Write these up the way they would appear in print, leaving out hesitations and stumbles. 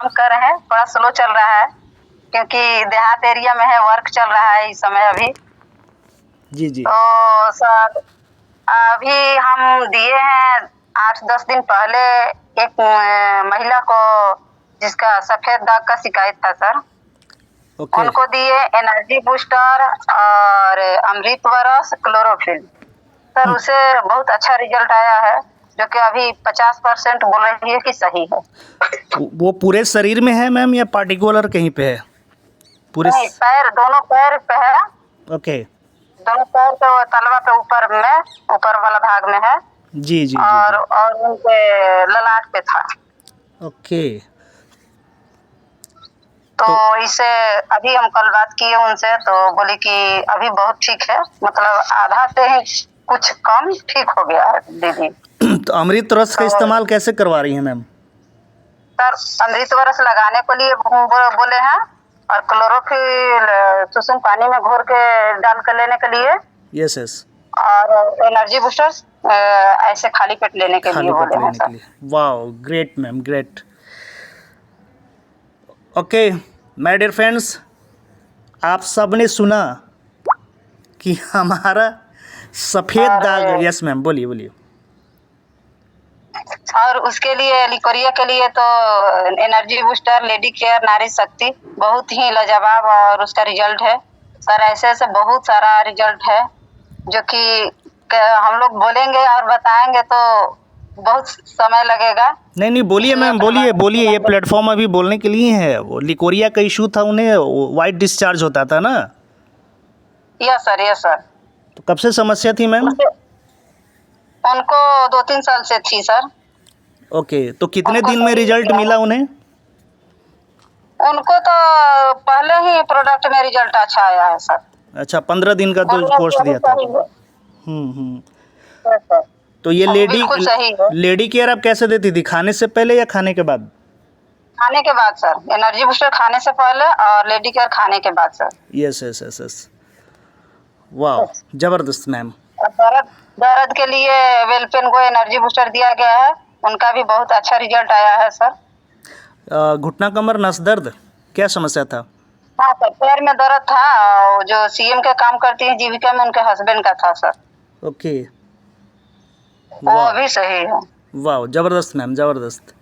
काम कर रहे हैं, थोड़ा स्लो चल रहा है क्योंकि देहात एरिया में है, वर्क चल रहा है इस समय अभी। जी जी। तो सर अभी हम दिए हैं 8-10 दिन पहले एक महिला को जिसका सफेद दाग का शिकायत था सर, ओके उनको दिए एनर्जी बूस्टर और अमृत वरस क्लोरोफिल। सर उसे बहुत अच्छा रिजल्ट आया है, जो कि अभी 50% बोल रही है कि सही है। वो पूरे शरीर में है मैम या पार्टिकुलर कहीं पे है? पूरे नहीं, पैर, दोनों पैर पे है, ओके दोनों पैर पे, वो तलवा पे ऊपर में, ऊपर वाला भाग में है, जी जी जी और उनके ललाट पे था। ओके। तो इसे अभी हम कल बात किए उनसे, तो बोली कि अभी बहुत ठीक है, मतलब आधा से ही कुछ कम ठीक हो गया है दीदी। तो अमृत रस का इस्तेमाल कैसे करवा रही हैं मैम? सर अमृत वरस लगाने के लिए बोले हैं, और क्लोरोफिल सुसुम पानी में घोर के डाल कर लेने के लिए, यस यस, और एनर्जी बूस्टर्स ऐसे खाली पेट लेने के लिए खाली पेट बोले हैं लेने के सर। लिए। Wow, great ma'am, great. Okay my dear friends, आप सब ने सुना कि हमारा सफ़ेद दाग। यस मैम, बोलिए बोलिए। और उसके लिए लिकोरिया के लिए तो एनर्जी बूस्टर, लेडी केयर, नारी शक्ति बहुत ही लाजवाब और उसका रिजल्ट है सर। ऐसे ऐसे बहुत सारा रिजल्ट है जो कि हम लोग बोलेंगे और बताएंगे तो बहुत समय लगेगा। नहीं नहीं, बोलिए मैम, बोलिए बोलिए, ये प्लेटफॉर्म अभी बोलने के लिए है। वो लिकोरिया का इशू था, उन्हें वाइट डिस्चार्ज होता था ना? Yes sir, yes sir. तो कब से समस्या थी मैम? उनको 2-3 साल से थी सर। ओके, तो कितने दिन में रिजल्ट मिला उन्हें? उनको तो पहले ही प्रोडक्ट में रिजल्ट अच्छा आया है सर। अच्छा, 15 दिन का तो कोर्स दिया था। सर तो ये बिल्कुल सही है। लेडी केयर आप कैसे देती थी, खाने से पहले या खाने के बाद? खाने के बाद सर, एनर्जी बूस्टर खाने से पहले और लेडी केयर खाने के बाद sir. Yes yes yes yes, वाह, जबरदस्त मैम। दर्द के लिए वेलपेन को एनर्जी बूस्टर दिया गया है, उनका भी बहुत अच्छा रिजल्ट आया है सर। घुटना कमर नस दर्द, क्या समस्या था? हाँ सर, पैर में दर्द था, और जो सीएम के काम करती है जीविका में, उनके हस्बैंड का था सर। ओके, वो भी सही है। वाह, ज़बरदस्त मैम, ज़बरदस्त।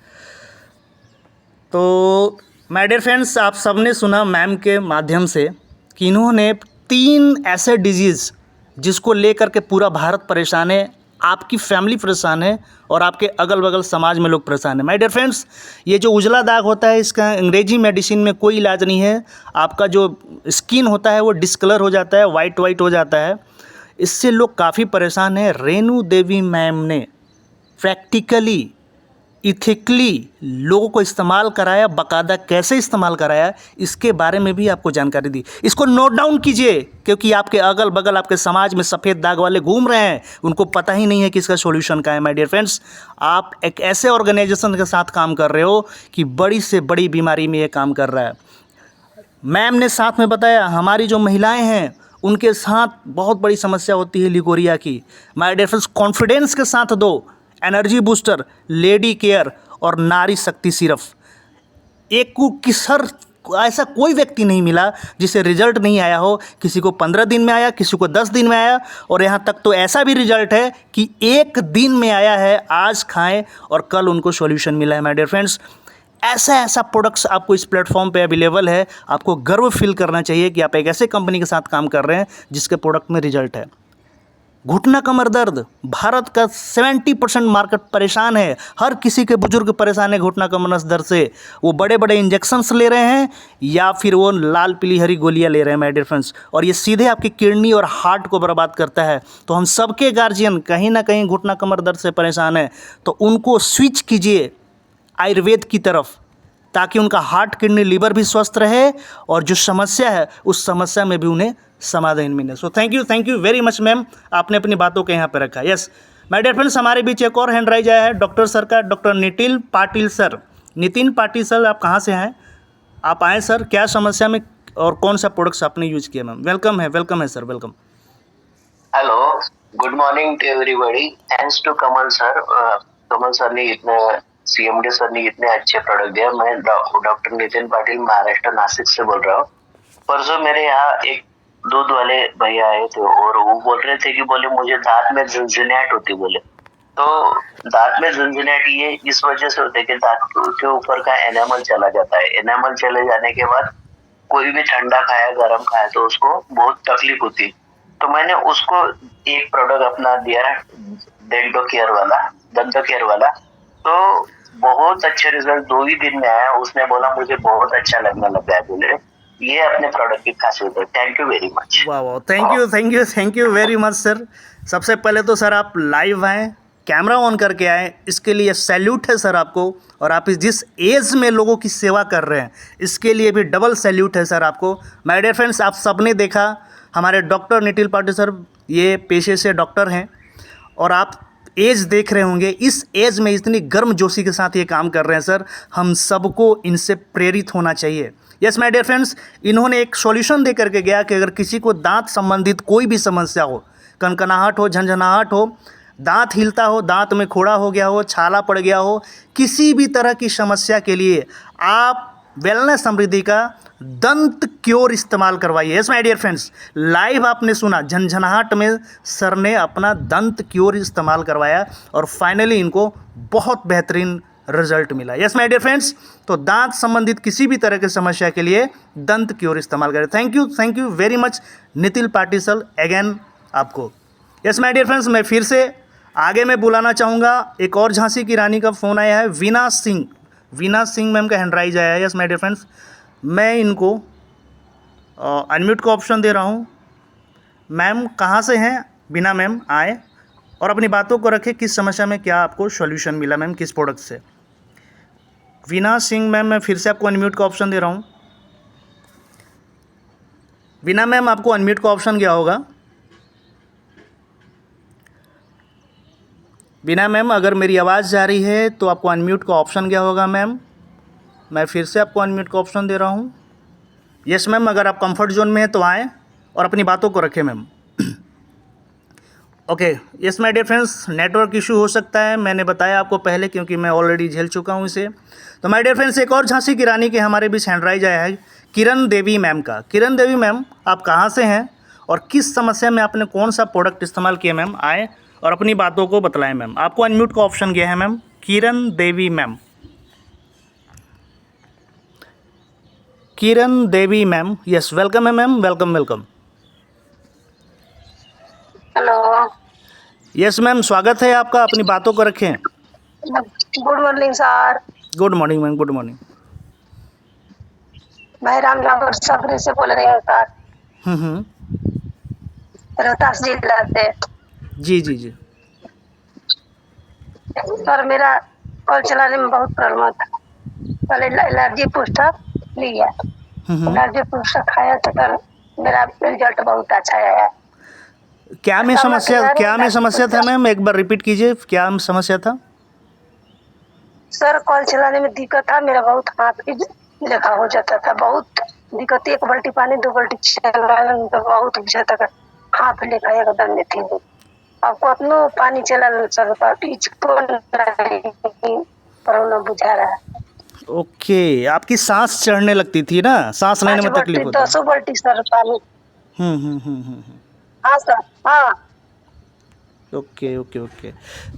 तो माय डियर फ्रेंड्स, आप सबने सुना मैम के माध्यम से कि इन्होंने 3 ऐसे डिजीज़ जिसको लेकर के पूरा भारत परेशान है, आपकी फैमिली परेशान है, और आपके अगल बगल समाज में लोग परेशान हैं। माय डियर फ्रेंड्स, ये जो उजला दाग होता है, इसका अंग्रेजी मेडिसिन में कोई इलाज नहीं है। आपका जो स्किन होता है वो डिस्कलर हो जाता है, वाइट वाइट हो जाता है। इससे लोग काफ़ी परेशान हैं। रेणु देवी मैम ने प्रैक्टिकली, इथिकली लोगों को इस्तेमाल कराया, बाकायदा कैसे इस्तेमाल कराया, इसके बारे में भी आपको जानकारी दी। इसको नोट डाउन कीजिए, क्योंकि आपके अगल बगल, आपके समाज में सफ़ेद दाग वाले घूम रहे हैं, उनको पता ही नहीं है कि इसका सॉल्यूशन क्या है। माय डियर फ्रेंड्स, आप एक ऐसे ऑर्गेनाइजेशन के साथ काम कर रहे हो कि बड़ी से बड़ी बीमारी में ये काम कर रहा है। मैम ने साथ में बताया, हमारी जो महिलाएँ हैं उनके साथ बहुत बड़ी समस्या होती है लिकोरिया की। माय डियर फ्रेंड्स, कॉन्फिडेंस के साथ दो एनर्जी बूस्टर, लेडी केयर और नारी शक्ति सिर्फ। एक को किसर ऐसा कोई व्यक्ति नहीं मिला जिसे रिजल्ट नहीं आया हो। किसी को 15 दिन में आया, किसी को 10 दिन में आया, और यहाँ तक तो ऐसा भी रिजल्ट है कि 1 दिन में आया है। आज खाएं और कल उनको सॉल्यूशन मिला है। माय डियर फ्रेंड्स, ऐसा प्रोडक्ट्स आपको इस प्लेटफॉर्म पे अवेलेबल है। आपको गर्व फील करना चाहिए कि आप एक ऐसे कंपनी के साथ काम कर रहे हैं जिसके प्रोडक्ट में रिजल्ट है। घुटना कमर दर्द, भारत का 70% मार्केट परेशान है। हर किसी के बुजुर्ग परेशान है घुटना कमर दर्द से। वो बड़े बड़े इंजेक्शंस ले रहे हैं या फिर वो लाल पीली हरी गोलियां ले रहे हैं माय डियर फ्रेंड्स, और ये सीधे आपकी किडनी और हार्ट को बर्बाद करता है। तो हम सबके गार्जियन कहीं ना कहीं घुटना कमर दर्द से परेशान है, तो उनको स्विच कीजिए आयुर्वेद की तरफ, ताकि उनका हार्ट, किडनी, लीवर भी स्वस्थ रहे, और जो समस्या है उस समस्या में भी उन्हें समाधान मिले। So thank you very much ma'am, आपने अपनी बातों को यहाँ पे रखा। यस माय डियर फ्रेंड्स, हमारे बीच एक और हैंड राइज आया है डॉक्टर सर का, doctor Nitin Patil sir. Nitin Patil sir, आप कहाँ से हैं? आप आएँ सर, क्या समस्या में और कौन सा प्रोडक्ट्स आपने यूज किया? मैम वेलकम है sir, welcome. Hello, good morning to everybody. Thanks to Kamal sir. Kamal sir ने इतने सीएमडी सर ने इतने अच्छे प्रोडक्ट दिया। मैं डॉक्टर नितिन पाटिल, महाराष्ट्र, नासिक से बोल रहा हूँ। परसों मेरे यहाँ एक दूध वाले भैया आए थे और वो बोल रहे थे कि बोले मुझे दांत में झुनझुनाहट होती बोले। तो दांत में झुनझुनाहट ये इस वजह से होता है कि दांत के ऊपर का एनामल चला जाता है। एनामल चले जाने के बाद कोई भी ठंडा खाया, गर्म खाया तो उसको बहुत तकलीफ होती है। तो मैंने उसको एक प्रोडक्ट अपना दिया, डेंटो केयर वाला, दंत केयर वाला। तो बहुत अच्छे रिजल्ट 2 ही दिन में आया। उसने बोला मुझे बहुत अच्छा लगने लगा है बोले। ये अपने प्रोडक्ट की खासियत है। Thank you very much. वाह वाह, thank you very much sir. सबसे पहले तो सर आप लाइव आएँ, कैमरा ऑन करके आए, इसके लिए सैल्यूट है सर आपको। और आप जिस एज में लोगों की सेवा कर रहे हैं इसके लिए भी डबल सैल्यूट है सर आपको। माय डियर फ्रेंड्स, आप सबने देखा हमारे डॉक्टर नितिन पाटिल सर ये पेशे से डॉक्टर हैं और आप एज देख रहे होंगे। इस एज में इतनी गर्मजोशी के साथ ये काम कर रहे हैं सर, हम सबको इनसे प्रेरित होना चाहिए। यस माय डियर फ्रेंड्स, इन्होंने एक सॉल्यूशन दे करके गया कि अगर किसी को दांत संबंधित कोई भी समस्या हो, कनकनाहट हो, झंझनाहट हो, दांत हिलता हो, दांत में खोड़ा हो गया हो, छाला पड़ गया हो, किसी भी तरह की समस्या के लिए आप वेलनेस समृद्धि का दंत क्योर इस्तेमाल करवाइए। Yes my dear friends, live आपने सुना, झंझनाहट में सर ने अपना दंत क्योर इस्तेमाल करवाया और फाइनली इनको बहुत बेहतरीन रिजल्ट मिला। यस माय डियर फ्रेंड्स, तो दांत संबंधित किसी भी तरह की समस्या के लिए दंत क्योर इस्तेमाल करें। Thank you very much Nitin Patil sir again आपको। यस माय डियर फ्रेंड्स, मैं फिर से आगे मैं बुलाना चाहूँगा, एक और झांसी की रानी का फ़ोन आया है, वीना सिंह मैम का हैंड राइज आया है। यस माय डियर फ्रेंड्स, मैं इनको अनम्यूट का ऑप्शन दे रहा हूँ। मैम कहाँ से हैं? वीना मैम आए और अपनी बातों को रखें, किस समस्या में क्या आपको सॉल्यूशन मिला मैम, किस प्रोडक्ट से। वीना सिंह मैम, मैं फिर से आपको अनम्यूट का ऑप्शन दे रहा हूँ। वीना मैम, आपको अनम्यूट का ऑप्शन गया होगा। वीना मैम, अगर मेरी आवाज़ जा रही है तो आपको अनम्यूट का ऑप्शन गया होगा मैम। मैं फिर से आपको अनम्यूट का ऑप्शन दे रहा हूँ। यस मैम, अगर आप कंफर्ट जोन में हैं तो आएँ और अपनी बातों को रखें ma'am. Okay, yes my dear friends, network issue हो सकता है, मैंने बताया आपको पहले क्योंकि मैं ऑलरेडी झेल चुका हूँ इसे। तो माय डियर फ्रेंड्स, एक और झांसी की रानी के हमारे बीच हैंड राइज आया है किरण देवी मैम का। किरण देवी मैम, आप कहाँ से हैं और किस समस्या में आपने कौन सा प्रोडक्ट इस्तेमाल किया मैम? आए और अपनी बातों को बतलाएं मैम। आपको अनम्यूट का ऑप्शन गया है ma'am. Kiran Devi ma'am, Kiran Devi ma'am, yes, welcome है ma'am, welcome. Hello, yes ma'am, स्वागत है आपका, अपनी बातों को रखें। Good morning sir. Good morning ma'am, good morning. मैं रामनगर सबरी से बोल रही हूँ सर, रोहतास जिला से। जी। सर मेरा कॉल चलाने में बहुत प्रॉब्लम था। पहले एलर्जी पुस्तक लिया, एलर्जी पुस्तक खाया तो सर मेरा रिजल्ट बहुत अच्छा आया। क्या में समस्या था मैम? एक बार रिपीट कीजिए, क्या समस्या था? सर कॉल चलाने में दिक्कत था, मेरा बहुत हाथ भी लेखा हो जाता था, बहुत दिक्कत। 1 बाल्टी पानी 2 बाल्टी चलाने में तो बहुत बुझाता था, हाथ लेखा एकदम नहीं थी। अब कतनो पानी चला सर प्रॉब्लम बुझा रहा है। ओके, आपकी सांस चढ़ने लगती थी ना, सांस लेने में तकलीफ होती? 10 बाल्टी सर पानी। हाँ सर, हाँ। ओके।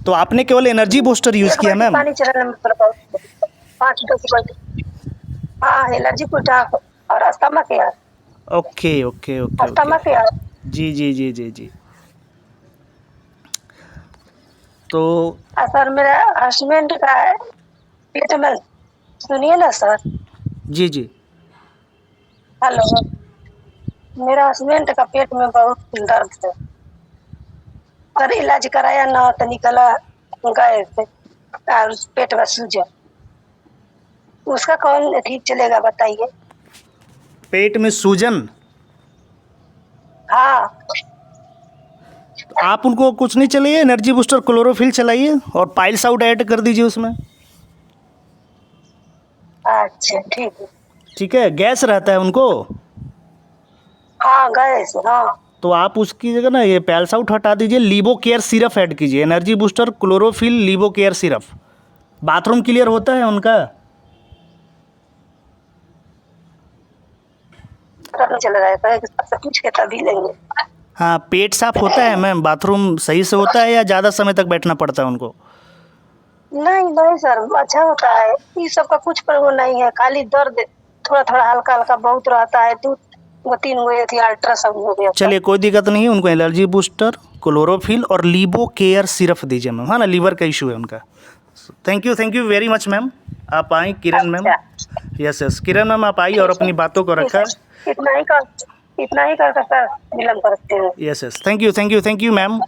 तो आपने केवल एनर्जी बूस्टर यूज़ किया मैम? पानी चलाने में 5-10 बाल्टी। हाँ, एनर्जी बूस्टर और asthma care. Okay. Asthma care. जी। तो सर मेरा हस्बैंड का पेट में, सुनिए ना सर। जी। हेलो, मेरा हस्बैंड का पेट में बहुत दर्द है सर, इलाज कराया ना तो निकला गए थे और पेट में सूजन, उसका कौन ठीक चलेगा बताइए? पेट में सूजन? हाँ। आप उनको कुछ नहीं चलाइए, एनर्जी बूस्टर क्लोरोफिल चलाइए और पाइल्स आउट ऐड कर दीजिए उसमें। अच्छा ठीक है। गैस रहता है उनको? हाँ, गैस, हाँ। तो आप उसकी जगह ना ये पाइल्स आउट हटा दीजिए, लीबो केयर सिरप ऐड कीजिए, एनर्जी बूस्टर क्लोरोफिल लीबो केयर सिरप। बाथरूम क्लियर होता है उनका? नहीं चला जाएगा, सबसे पूछ के तभी लेंगे। हाँ, पेट साफ होता है मैम? बाथरूम सही से होता है या ज़्यादा समय तक बैठना पड़ता है उनको? नहीं नहीं सर, अच्छा होता है, ये सब का कुछ प्रॉब्लम नहीं है, खाली दर्द थोड़ा थोड़ा हल्का हल्का बहुत रहता है। 2-3 गो थी अल्ट्रासाउंड हो गया। चलिए कोई दिक्कत नहीं है, उनको एलर्जी बूस्टर, क्लोरोफिल और लीबो केयर सिरप दीजिए मैम, हाँ ना, लीवर का इशू है उनका। Thank you very much ma'am. आप आई किरण मैम। यस किरण मैम आप आई और अपनी बातों को रखा। इतना ही कर सर विलम्ब करते हैं। Yes thank you ma'am.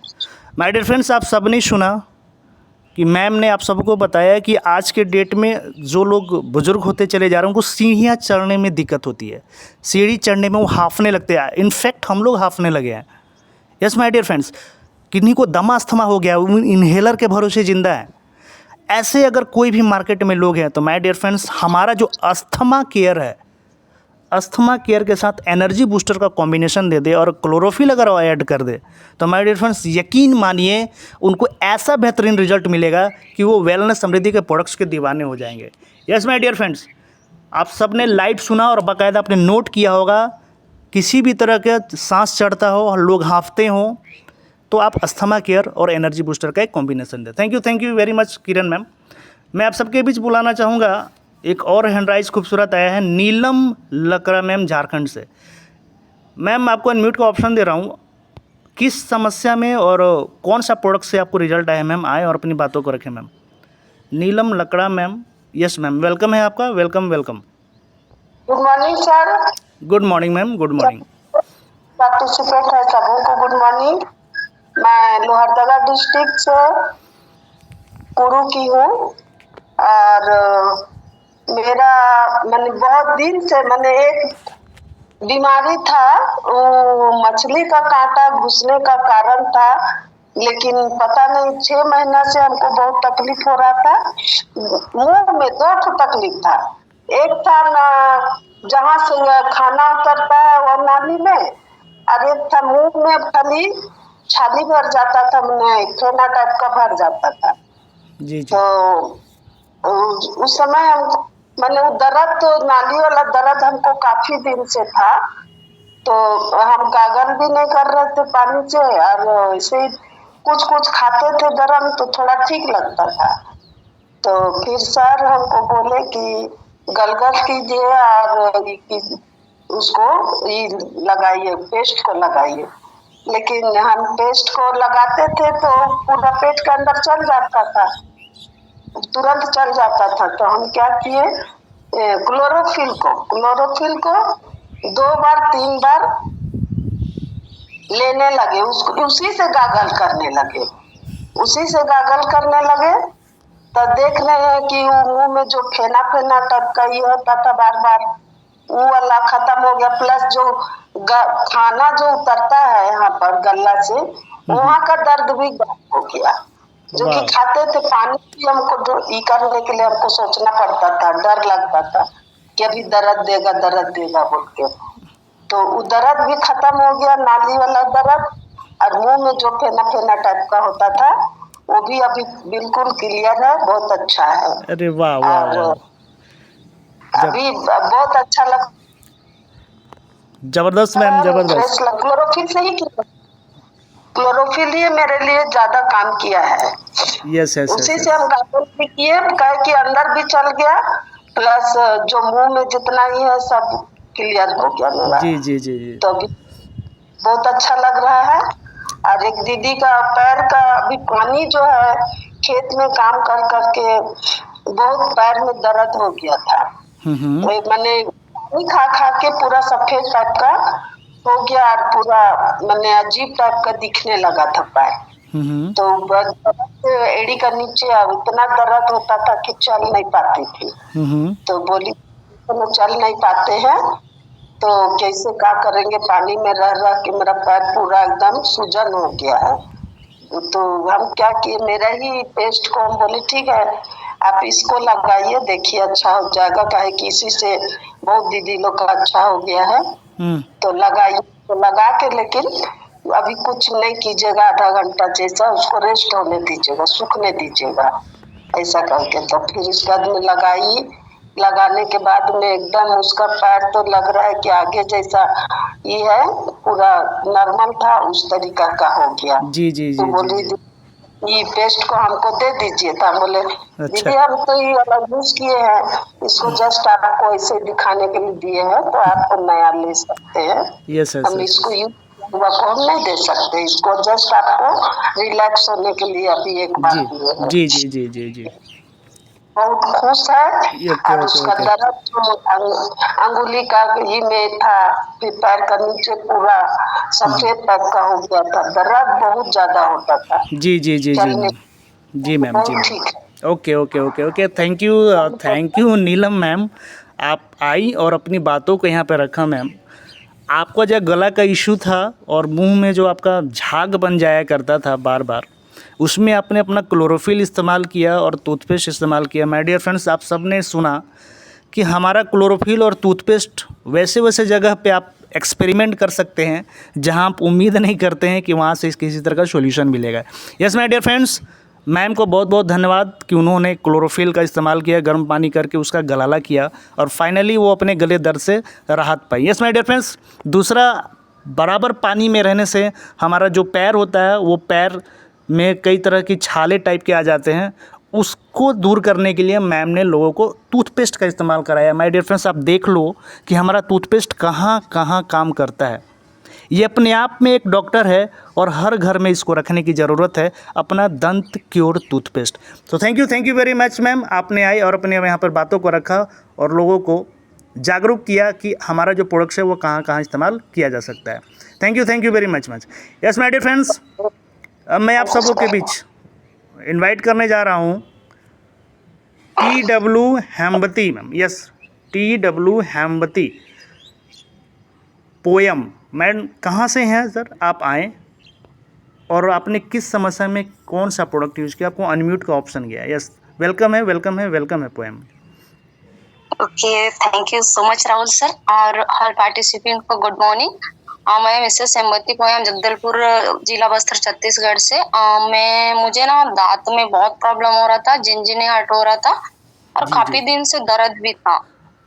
My dear friends, आप सब ने सुना कि मैम ने आप सबको बताया कि आज के डेट में जो लोग बुजुर्ग होते चले जा रहे हैं उनको सीढ़ियाँ चढ़ने में दिक्कत होती है, सीढ़ी चढ़ने में वो हांफने लगते हैं। इनफैक्ट हम लोग हांफने लगे हैं। यस माय डियर फ्रेंड्स, किन्हीं को दमा अस्थमा हो गया, वो इन्हेलर के भरोसे ज़िंदा है। ऐसे अगर कोई भी मार्केट में लोग हैं तो माय डियर फ्रेंड्स, हमारा जो अस्थमा केयर है, अस्थमा केयर के साथ एनर्जी बूस्टर का कॉम्बिनेशन दे दे और क्लोरोफिल अगर वो ऐड कर दे तो माय डियर फ्रेंड्स यकीन मानिए उनको ऐसा बेहतरीन रिजल्ट मिलेगा कि वो वेलनेस समृद्धि के प्रोडक्ट्स के दीवाने हो जाएंगे। यस माय डियर फ्रेंड्स, आप सब ने लाइव सुना और बाकायदा आपने नोट किया होगा, किसी भी तरह का सांस चढ़ता हो और लोग हाँफते हों तो आप अस्थमा केयर और एनर्जी बूस्टर का एक कॉम्बिनेशन दें। Thank you very much Kiran ma'am. मैं आप सबके बीच बुलाना चाहूँगा, एक और हैंडराइज खूबसूरत आया है नीलम लकड़ा मैम झारखंड से। मैम आपको अनम्यूट का ऑप्शन दे रहा हूँ, किस समस्या में और कौन सा प्रोडक्ट से आपको रिजल्ट आया मैम? आए और अपनी बातों को रखें मैम। नीलम लकड़ा मैम। यस मैम, वेलकम है आपका, welcome. Good morning sir. Good morning ma'am, good morning. Participate है सबों को गुड मॉर्निंग। मैं लोहरदगा डिस्ट्रिक्ट से कुरू की हूँ और मेरा मैंने बहुत दिन से मैंने एक बीमारी था, वो मछली का कांटा घुसने का कारण था, लेकिन पता नहीं 6 महीना से हमको बहुत तकलीफ हो रहा था। मुंह में 2 तकलीफ था, एक था ना जहाँ से खाना उतरता है वो नाली में, और एक था मुंह में खाली छाली भर जाता था, मैंने फेना टाइप का भर जाता था। जी। तो उस समय हम मैंने दर्द, तो नाली वाला दर्द हमको काफी दिन से था, तो हम गागल भी नहीं कर रहे थे पानी से, और ऐसे ही कुछ खाते थे गरम तो थोड़ा ठीक लगता था। तो फिर सर हमको बोले कि गलगल कीजिए और उसको ये लगाइए, पेस्ट को लगाइए। लेकिन हम पेस्ट को लगाते थे तो पूरा पेट के अंदर चल जाता था, तुरंत चल जाता था। तो हम क्या किए, क्लोरोफिल को 2 बार 3 बार लेने लगे, उसको उसी से गागल करने लगे। तो देख रहे हैं कि वो मुंह में जो फेना टाइप का ये होता था बार बार, वो वाला खत्म हो गया। प्लस जो खाना जो उतरता है यहाँ पर गला से, वहाँ का दर्द भी गायब हो गया। जो कि खाते थे पानी भी हमको ई करने के लिए हमको सोचना पड़ता था, डर लगता था कि अभी दर्द देगा बोल के। तो वो दर्द भी खत्म हो गया, नाली वाला दर्द, और मुंह में जो फेना टाइप का होता था वो भी अभी बिल्कुल क्लियर है, बहुत अच्छा है। अरे वाह वाह, अभी बहुत अच्छा लग, जबरदस्त मैम, जबरदस्त। क्लोरोफिल ही मेरे लिए ज्यादा काम किया है। यस उसी से हम गागल भी किए, कहे कि अंदर भी चल गया, प्लस जो मुंह में जितना ही है सब क्लियर हो गया मेरा। जी। तो अभी बहुत अच्छा लग रहा है। और एक दीदी का पैर का अभी पानी जो है, खेत में काम कर करके बहुत पैर में दर्द हो गया था। मैंने पानी खा के पूरा सफेद टाइप का हो गया, और पूरा मैंने अजीब टाइप का दिखने लगा था पैर। तो एड़ी का नीचे इतना दर्द होता था कि चल नहीं पाती थी। तो बोली तो चल नहीं पाते हैं तो कैसे क्या करेंगे, पानी में रह के मेरा पैर पूरा एकदम सूजन हो गया है। तो हम क्या किए, मेरा ही पेस्ट को हम बोले ठीक है आप इसको लगाइए, देखिए अच्छा हो जाएगा, काहे कि इसी से बहुत दीदी लोग का अच्छा हो गया है। तो लगाइए, तो लगा के, लेकिन अभी कुछ नहीं कीजिएगा, आधा घंटा जैसा उसको रेस्ट होने दीजिएगा, सूखने दीजिएगा। ऐसा करके। तो फिर इसके बाद में लगाई, लगाने के बाद में एकदम उसका पैर तो लग रहा है कि आगे जैसा ये है, पूरा नॉर्मल था उस तरीका का हो गया। जी जी तो जी बोली जी। ये पेस्ट को हमको दे दीजिए। तो हम बोले अच्छा। दीदी हम तो ये वाला यूज किए हैं, इसको जस्ट आपको ऐसे दिखाने के लिए दिए हैं, तो आपको नया ले सकते हैं। यस यस हम यस। इसको यूज हम नहीं दे सकते, इसको जस्ट आपको रिलैक्स होने के लिए अभी एक बार जी दिए हैं। जी जी जी जी जी। बहुत खुश है। ओके और ओके उसका ओके। दर्द जो अंगुली का ही में था, फिर पैर का नीचे पूरा सफेद टाइप का हो गया था, दर्द बहुत ज्यादा होता था। जी जी जी जी चलने मैम। जी मैम जी बहुत मैम। ठीक है। Okay okay okay okay, thank you Neelam ma'am. आप आई और अपनी बातों को यहाँ पे रखा मैम। आपका जो गला का इशू था और मुंह में जो आपका झाग बन जाया करता था बार बार, उसमें आपने अपना क्लोरोफिल इस्तेमाल किया और टूथपेस्ट इस्तेमाल किया। माय डियर फ्रेंड्स, आप सब ने सुना कि हमारा क्लोरोफिल और टूथपेस्ट वैसे वैसे जगह पे आप एक्सपेरिमेंट कर सकते हैं जहां आप उम्मीद नहीं करते हैं कि वहां से किसी तरह का सॉल्यूशन मिलेगा। Yes my dear friends, ma'am को बहुत बहुत धन्यवाद कि उन्होंने क्लोरोफिल का इस्तेमाल किया, गर्म पानी करके उसका गलाला किया और फाइनली वो अपने गले दर्द से राहत पाई। यस माय डियर फ्रेंड्स, दूसरा, बराबर पानी में रहने से हमारा जो पैर होता है वो पैर में कई तरह की छाले टाइप के आ जाते हैं, उसको दूर करने के लिए मैम ने लोगों को टूथपेस्ट का इस्तेमाल कराया। माय डियर फ्रेंड्स, आप देख लो कि हमारा टूथपेस्ट कहाँ कहाँ काम करता है। ये अपने आप में एक डॉक्टर है और हर घर में इसको रखने की ज़रूरत है, अपना दंत क्योर टूथपेस्ट। तो thank you very much ma'am, आपने आई और अपने यहाँ पर बातों को रखा और लोगों को जागरूक किया कि हमारा जो प्रोडक्ट्स है वो कहाँ कहाँ इस्तेमाल किया जा सकता है। Thank you very much. Yes my dear friends, अब मैं आप सबों के बीच इनवाइट करने जा रहा हूँ TW Hemwati ma'am. Yes, TW Hemwati Poyam ma'am, कहाँ से हैं सर? आप आएँ और आपने किस समस्या में कौन सा प्रोडक्ट यूज़ किया, आपको अनम्यूट का ऑप्शन गया। यस, वेलकम है poem. Okay, thank you so much Rahul sir और हर पार्टिसिपेंट को गुड मॉर्निंग। मैं मिसेस हेमवती पोयम, जगदलपुर जिला बस्तर छत्तीसगढ़ से। मुझे ना दांत में बहुत प्रॉब्लम हो रहा था, झिनझिनाहट हो रहा था और जी, काफी जी। दिन से दर्द भी था।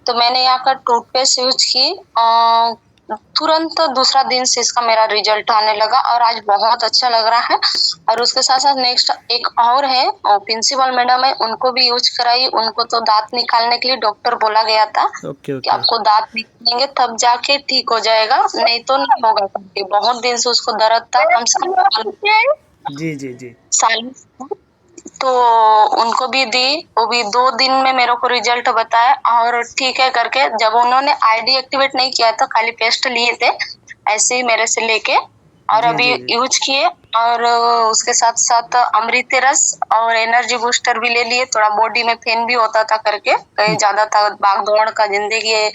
तो मैंने यहाँ का टूथपेस्ट यूज की, तुरंत दूसरा दिन से इसका मेरा रिजल्ट आने लगा और आज बहुत अच्छा लग रहा है। और उसके साथ साथ नेक्स्ट एक और है, प्रिंसिपल मैडम है, उनको भी यूज कराई। उनको तो दांत निकालने के लिए डॉक्टर बोला गया था ओके कि ओके आपको दांत निकालेंगे तब जाके ठीक हो जाएगा, नहीं तो नहीं होगा करके। बहुत दिन से उसको दर्द था, कम से कम जी जी जी। साल। तो उनको भी दी, वो भी 2 दिन में मेरे को रिजल्ट बताया और ठीक है करके। जब उन्होंने आईडी एक्टिवेट नहीं किया था, खाली पेस्ट लिए थे ऐसे ही मेरे से लेके, और जी, अभी जी, जी। यूज किए। और उसके साथ साथ अमृत रस और एनर्जी बूस्टर भी ले लिए। थोड़ा बॉडी में पेन भी होता था करके, कहीं ज्यादा था, भाग दौड़ का जिंदगी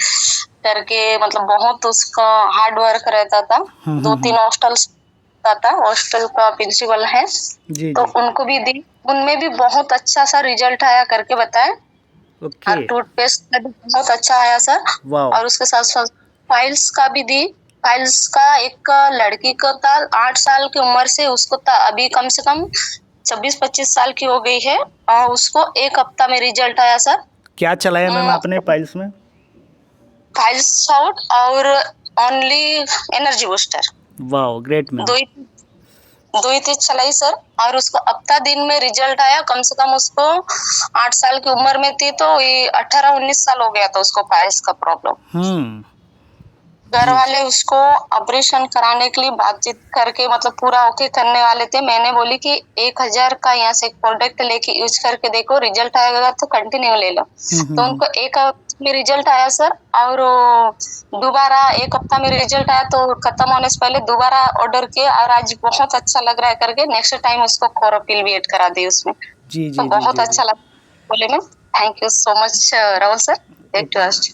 करके, मतलब बहुत उसका हार्ड वर्क रहता था। 2-3 हॉस्टल का प्रिंसिपल है, जी तो जी। उनको भी दी। उनमें भी बहुत अच्छा सा रिजल्ट आया करके बताया। ओके। और टूथपेस्ट का भी बहुत अच्छा आया सर। वाओ। और उसके साथ साथ फाइल्स का भी दी। फाइल्स का एक लड़की को था 8 साल की उम्र से, उसको था अभी कम से कम 26-25 साल की हो गई है और उसको 1 हफ्ता में रिजल्ट आया सर। क्या चलाया मैम आपने पाइल्स में? फाइल्स आउट और only energy booster, wow, great ma'am. दो ही चीज चलाई सर। और उसको हफ्ता दिन में रिजल्ट आया। कम से कम उसको 8 साल की उम्र में थी, तो ये 18-19 साल हो गया था उसको पाइल्स का प्रॉब्लम। घर वाले उसको ऑपरेशन कराने के लिए बातचीत करके, मतलब पूरा ओके करने वाले थे। मैंने बोली कि 1000 का यहाँ से एक प्रोडक्ट लेके यूज करके देखो, रिजल्ट आएगा तो कंटिन्यू ले लो। तो उनको 1 हफ्ते में रिजल्ट आया सर। और दोबारा 1 हफ्ता में रिजल्ट आया तो खत्म होने से पहले दोबारा ऑर्डर किया और आज बहुत अच्छा लग रहा है करके नेक्स्ट टाइम उसको क्लोरोफिल भी ऐड करा दी उसमें। जी जी तो जी बहुत जी अच्छा लगा बोले ma'am. Thank you so much Rahul sir. Back to us.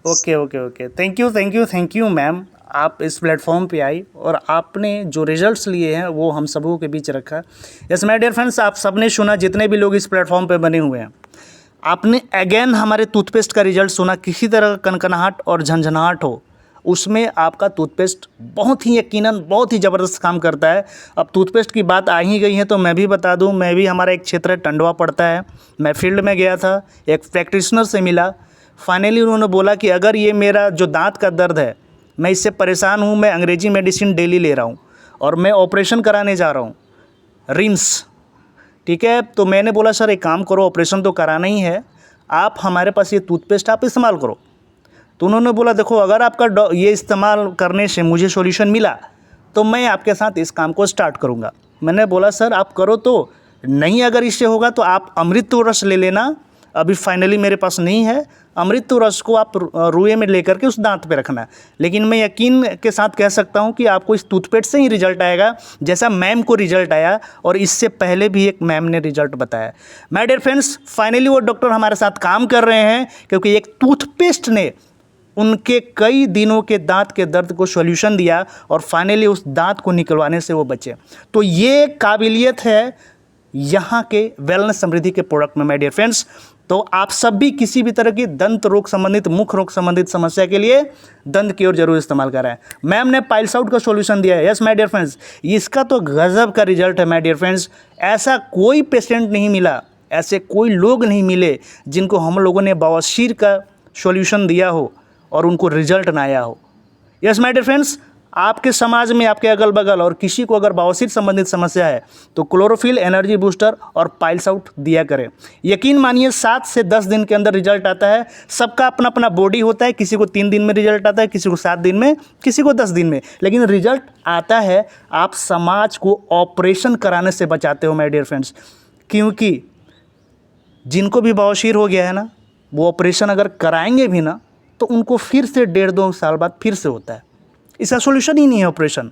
Okay. Thank you ma'am, आप इस प्लेटफॉर्म पे आई और आपने जो रिजल्ट्स लिए हैं वो हम सबों के बीच रखा। यस माय डियर फ्रेंड्स, आप सबने सुना, जितने भी लोग इस प्लेटफॉर्म पे बने हुए हैं, आपने अगेन हमारे टूथपेस्ट का रिजल्ट सुना। किसी तरह का कनकनाहट और झंझनाहट हो, उसमें आपका टूथपेस्ट बहुत ही यकीनन बहुत ही ज़बरदस्त काम करता है। अब टूथपेस्ट की बात आ ही गई है तो मैं भी बता दूं, मैं भी, हमारा एक क्षेत्र टंडवा पड़ता है, मैं फील्ड में गया था, एक प्रैक्टिशनर से मिला। फाइनली उन्होंने बोला कि अगर ये मेरा जो दांत का दर्द है, मैं इससे परेशान हूँ, मैं अंग्रेजी मेडिसिन डेली ले रहा हूँ और मैं ऑपरेशन कराने जा रहा हूँ, रिम्स, ठीक है। तो मैंने बोला सर एक काम करो, ऑपरेशन तो कराना ही है, आप हमारे पास ये टूथपेस्ट आप इस्तेमाल करो। तो उन्होंने बोला देखो अगर आपका ये इस्तेमाल करने से मुझे सॉल्यूशन मिला तो मैं आपके साथ इस काम को स्टार्ट करूँगा। मैंने बोला सर आप करो, तो नहीं अगर इससे होगा तो आप अमृत रस ले लेना, अभी फाइनली मेरे पास नहीं है। अमृत रस को आप रुए में लेकर के उस दांत पे रखना है। लेकिन मैं यकीन के साथ कह सकता हूँ कि आपको इस टूथपेस्ट से ही रिजल्ट आएगा, जैसा मैम को रिजल्ट आया और इससे पहले भी एक मैम ने रिजल्ट बताया। माय डियर फ्रेंड्स, फाइनली वो डॉक्टर हमारे साथ काम कर रहे हैं क्योंकि एक टूथपेस्ट ने उनके कई दिनों के दांत के दर्द को सॉल्यूशन दिया और फाइनली उस दांत को निकलवाने से वो बचे। तो ये काबिलियत है यहाँ के वेलनेस समृद्धि के प्रोडक्ट में माय डियर फ्रेंड्स। तो आप सब भी किसी भी तरह की दंत रोग संबंधित, मुख रोग संबंधित समस्या के लिए दंत की ओर जरूर इस्तेमाल कराएं। मैम ने पाइल्स आउट का सॉल्यूशन दिया है, यस माय डियर फ्रेंड्स, इसका तो गजब का रिजल्ट है माय डियर फ्रेंड्स। ऐसा कोई पेशेंट नहीं मिला, ऐसे कोई लोग नहीं मिले जिनको हम लोगों ने बवासीर का सॉल्यूशन दिया हो और उनको रिजल्ट ना आया हो। यस माय डियर फ्रेंड्स, आपके समाज में, आपके अगल बगल और किसी को अगर बवासीर संबंधित समस्या है तो क्लोरोफिल, एनर्जी बूस्टर और पाइल्स आउट दिया करें। यकीन मानिए 7 से 10 दिन के अंदर रिजल्ट आता है। सबका अपना अपना बॉडी होता है, किसी को 3 दिन में रिजल्ट आता है, किसी को 7 दिन में, किसी को 10 दिन में, लेकिन रिजल्ट आता है। आप समाज को ऑपरेशन कराने से बचाते हो माय डियर फ्रेंड्स, क्योंकि जिनको भी बवासीर हो गया है ना, वो ऑपरेशन अगर कराएंगे भी ना तो उनको फिर से 1.5-2 साल बाद फिर से होता है। इसका सॉल्यूशन ही नहीं है operation.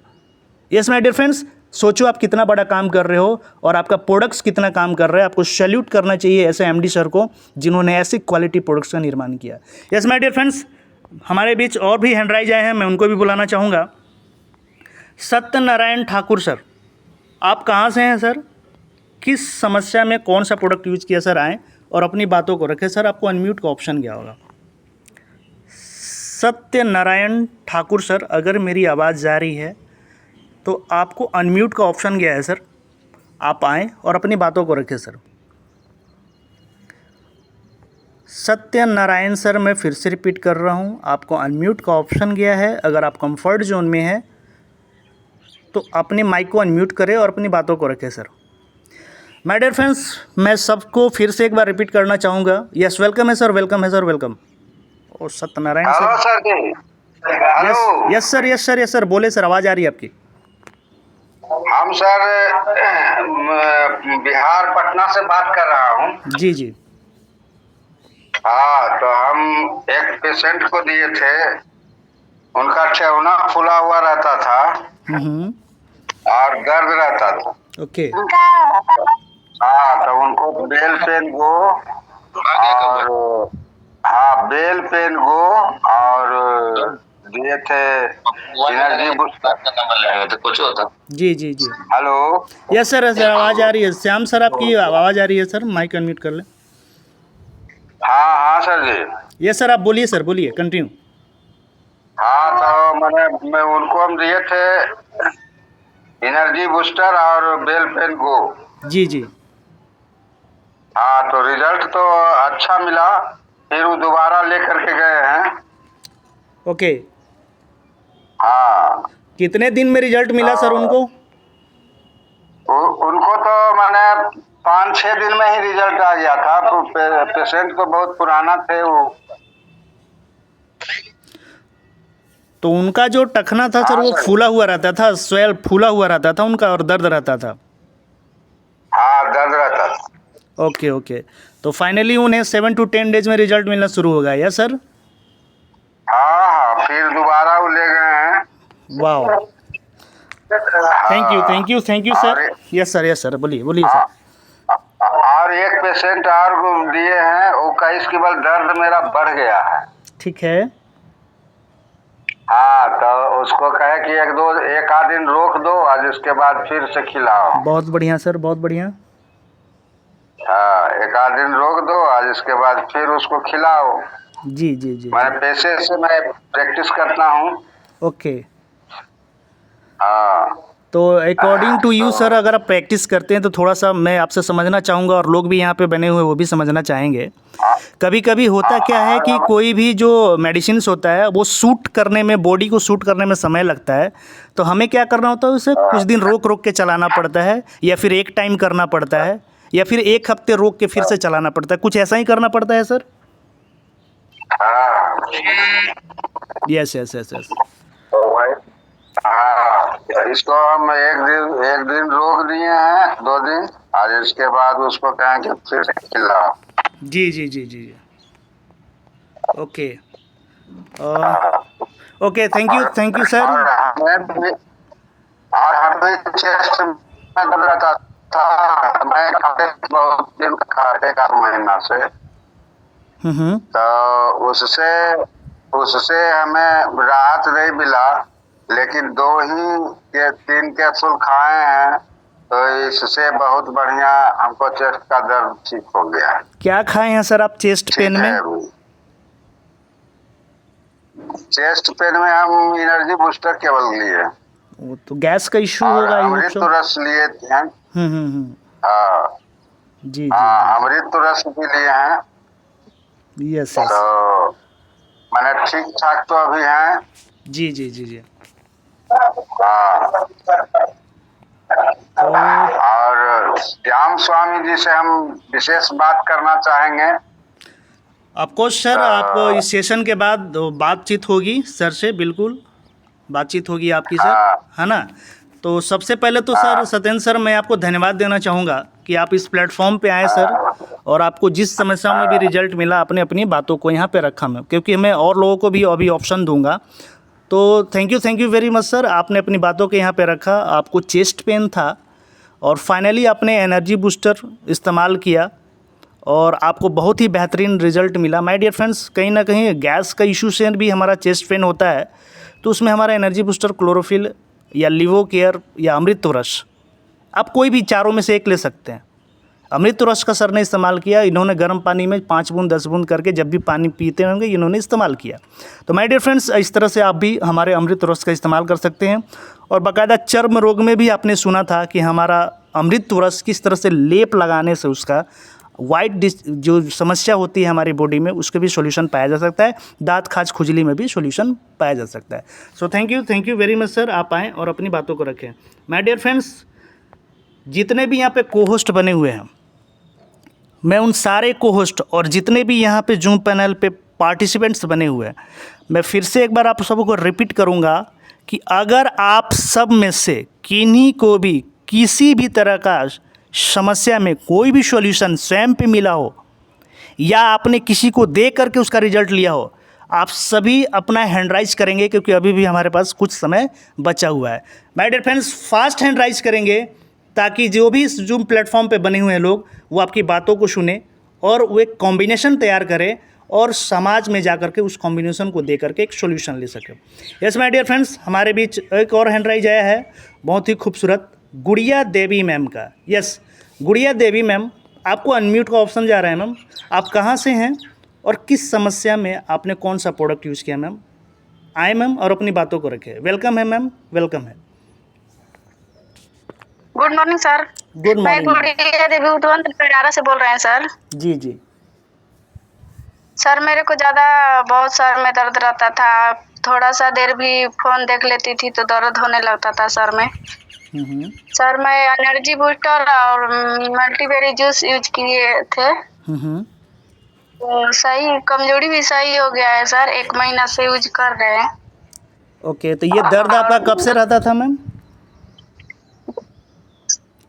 Yes my dear friends, सोचो आप कितना बड़ा काम कर रहे हो और आपका प्रोडक्ट्स कितना काम कर रहे हैं। आपको सैल्यूट करना चाहिए ऐसे एमडी सर को जिन्होंने ऐसी क्वालिटी प्रोडक्ट्स का निर्माण किया। यस माय डियर फ्रेंड्स, हमारे बीच और भी हैंड राइज आए हैं, मैं उनको भी बुलाना चाहूँगा। सत्यनारायण ठाकुर सर, आप कहाँ से हैं सर? किस समस्या में कौन सा प्रोडक्ट यूज किया सर? आएँ और अपनी बातों को रखें सर। आपको अनम्यूट का ऑप्शन क्या होगा? सत्यनारायण ठाकुर सर, अगर मेरी आवाज़ जा रही है तो आपको अनम्यूट का ऑप्शन गया है सर, आप आएँ और अपनी बातों को रखें सर। सत्यनारायण सर, मैं फिर से रिपीट कर रहा हूँ, आपको अनम्यूट का ऑप्शन गया है। अगर आप कंफर्ट जोन में हैं तो अपने माइक को अनम्यूट करें और अपनी बातों को रखें सर। माय डियर फ्रेंड्स, मैं सबको फिर से एक बार रिपीट करना चाहूँगा। यस, वेलकम है सर, वेलकम है सर, वेलकम। और सत्यनारायण सर, हेलो सर जी, hello. Yes sir, yes sir, yes sir, बोले सर, आवाज़ आ रही है आपकी। हम सर बिहार पटना से बात कर रहा हूँ। जी जी। हाँ, तो हम एक पेशेंट को दिए थे, उनका ठेहुना फूला हुआ रहता था और दर्द रहता था। ओके। हाँ, तो उनको बेल पेन गो और बेल पेन गो और दिए थे एनर्जी बूस्टर। तो कुछ होता। जी जी जी। हेलो। यस सर, सर आवाज़ आ रही है। श्याम सर, आपकी आवाज़ आ रही है सर, माइक अनम्यूट कर लें। हाँ सर जी। यस सर, आप बोलिए सर, बोलिए, कंटिन्यू। हाँ, तो मैं उनको हम दिए थे एनर्जी बूस्टर और बेल पेन गो। जी जी। हाँ, तो रिजल्ट तो अच्छा मिला, फिर वो दोबारा लेकर के गए हैं। ओके। हाँ। कितने दिन में रिजल्ट मिला सर उनको? उनको तो मैंने 5-6 दिन में ही रिजल्ट आ गया था। तो पेशेंट तो बहुत पुराना थे वो। तो उनका जो टखना था सर वो फूला हुआ रहता था, स्वेल फूला हुआ रहता था उनका और दर्द रहता था। हाँ, दर्द रहता था। Okay okay. तो फाइनली उन्हें 7 to 10 डेज में रिजल्ट मिलना शुरू हो गया, यस सर? हाँ, फिर दोबारा वो ले गए हैं। वाह, thank you sir. Yes sir, yes sir, बोलिए बोलिए सर। और एक पेशेंट और दिए हैं, वो का इसके बाद दर्द मेरा बढ़ गया है। ठीक है। हाँ, तो उसको कहे कि एक आध दिन रोक दो, आज इसके बाद फिर से खिलाओ। बहुत बढ़िया सर, बहुत बढ़िया। हाँ, एक आध दिन रोक दो, आज इसके बाद फिर उसको खिलाओ। जी जी जी मैं जी। पैसे से मैं प्रैक्टिस करता हूँ। ओके, हाँ। तो अकॉर्डिंग टू यू सर, अगर आप प्रैक्टिस करते हैं तो थोड़ा सा मैं आपसे समझना चाहूँगा, और लोग भी यहाँ पे बने हुए वो भी समझना चाहेंगे। कभी कभी होता क्या है कि कोई भी जो मेडिसिन्स होता है वो सूट करने में, बॉडी को सूट करने में समय लगता है, तो हमें क्या करना होता है, उसे कुछ दिन रोक रोक के चलाना पड़ता है, या फिर एक टाइम करना पड़ता है, या फिर एक हफ्ते रोक के फिर से चलाना पड़ता है, कुछ ऐसा ही करना पड़ता है सर? हाँ। Yes yes yes yes. हाँ, इसको हम एक दिन रोक दिए हैं, 2 दिन, और इसके बाद उसको कहेंगे फिर से खिलाओ। जी जी जी जी। Okay okay, thank you sir. और हमें चेस्ट में दर्द रहता था, मैं खाते बहुत दिन खाते का महीना से, तो उससे हमें राहत नहीं मिला, लेकिन 3 कैप्सूल खाए हैं, तो इससे बहुत बढ़िया हमको चेस्ट का दर्द ठीक हो गया है। क्या खाए हैं सर आप चेस्ट पेन में? चेस्ट पेन में हम एनर्जी बूस्टर केवल लिए, वो तो गैस का इशू और होगा, अमृत रस लिए हैं। हाँ जी जी हाँ, अमृत रस भी लिए हैं, यस यस। तो मैंने ठीक ठाक तो अभी हैं। जी जी जी जी। हाँ। तो और श्याम स्वामी जी से हम विशेष बात करना चाहेंगे। ऑफकोर्स सर, आप इस सेशन के बाद बातचीत होगी सर से, बिल्कुल बातचीत होगी आपकी सर, हाँ। है ना? तो सबसे पहले तो सर सत्येंद्र सर, मैं आपको धन्यवाद देना चाहूँगा कि आप इस प्लेटफॉर्म पे आए सर, और आपको जिस समस्या में भी रिजल्ट मिला, आपने अपनी बातों को यहाँ पे रखा, मैं क्योंकि मैं और लोगों को भी अभी ऑप्शन दूंगा। तो thank you very much sir, आपने अपनी बातों को यहाँ पे रखा। आपको चेस्ट पेन था और फाइनली आपने एनर्जी बूस्टर इस्तेमाल किया और आपको बहुत ही बेहतरीन रिजल्ट मिला। माय डियर फ्रेंड्स, कहीं ना कहीं गैस का इशू से भी हमारा चेस्ट पेन होता है, तो उसमें हमारा एनर्जी बूस्टर, क्लोरोफिल या लिवो केयर या अमृतोरस, आप कोई भी चारों में से एक ले सकते हैं। अमृतोरस का सर ने इस्तेमाल किया, इन्होंने गर्म पानी में 5 बूंद 10 बूंद करके जब भी पानी पीते होंगे इन्होंने इस्तेमाल किया। तो माय डियर फ्रेंड्स, इस तरह से आप भी हमारे अमृतोरस का इस्तेमाल कर सकते हैं। और बाकायदा चर्म रोग में भी आपने सुना था कि हमारा अमृतोरस किस तरह से लेप लगाने से उसका वाइट जो समस्या होती है हमारी बॉडी में, उसके भी सॉल्यूशन पाया जा सकता है। दांत खाज खुजली में भी सॉल्यूशन पाया जा सकता है। So thank you very much sir, आप आएँ और अपनी बातों को रखें। माय डियर फ्रेंड्स, जितने भी यहाँ पे को होस्ट बने हुए हैं, मैं उन सारे को होस्ट और जितने भी यहाँ पे जूम पैनल पे पार्टिसिपेंट्स बने हुए हैं, मैं फिर से एक बार आप सबको रिपीट करूँगा कि अगर आप सब में से किन्हीं को भी किसी भी तरह का समस्या में कोई भी सॉल्यूशन स्वयं पे मिला हो, या आपने किसी को दे करके उसका रिजल्ट लिया हो, आप सभी अपना हैंड राइज करेंगे, क्योंकि अभी भी हमारे पास कुछ समय बचा हुआ है। My dear friends, fast hand raise करेंगे ताकि जो भी इस जूम प्लेटफॉर्म पे बने हुए हैं लोग, वो आपकी बातों को सुने और वो एक कॉम्बिनेशन तैयार करें और समाज में जा करके उस कॉम्बिनेशन को दे करके एक सॉल्यूशन ले सके। यस माय डियर फ्रेंड्स, हमारे बीच एक और हैंड राइज आया है, बहुत ही खूबसूरत, गुड़िया देवी मैम का। यस, गुड़िया देवी मैम, आपको अनम्यूट का ऑप्शन जा रहा है। मैम, आप कहाँ से हैं और किस समस्या में आपने कौन सा प्रोडक्ट यूज़ किया? मैम आए मैम और अपनी बातों को रखें। वेलकम है मैम, वेलकम है। Good morning sir. गुड मैं मॉर्निंग। गुड़िया देवी उद्वंत पेड़ारा से बोल रहे हैं सर। जी जी सर, मेरे को ज़्यादा बहुत सर में दर्द रहता था, थोड़ा सा देर भी फोन देख लेती थी तो दर्द होने लगता था सर में। सर, मैं एनर्जी बूस्टर और मल्टीबेरी जूस यूज किए थे, तो सही, कमजोरी भी सही हो गया है सर, 1 महीना से यूज कर रहे हैं। ओके, तो ये दर्द आपका कब से रहता था मैम?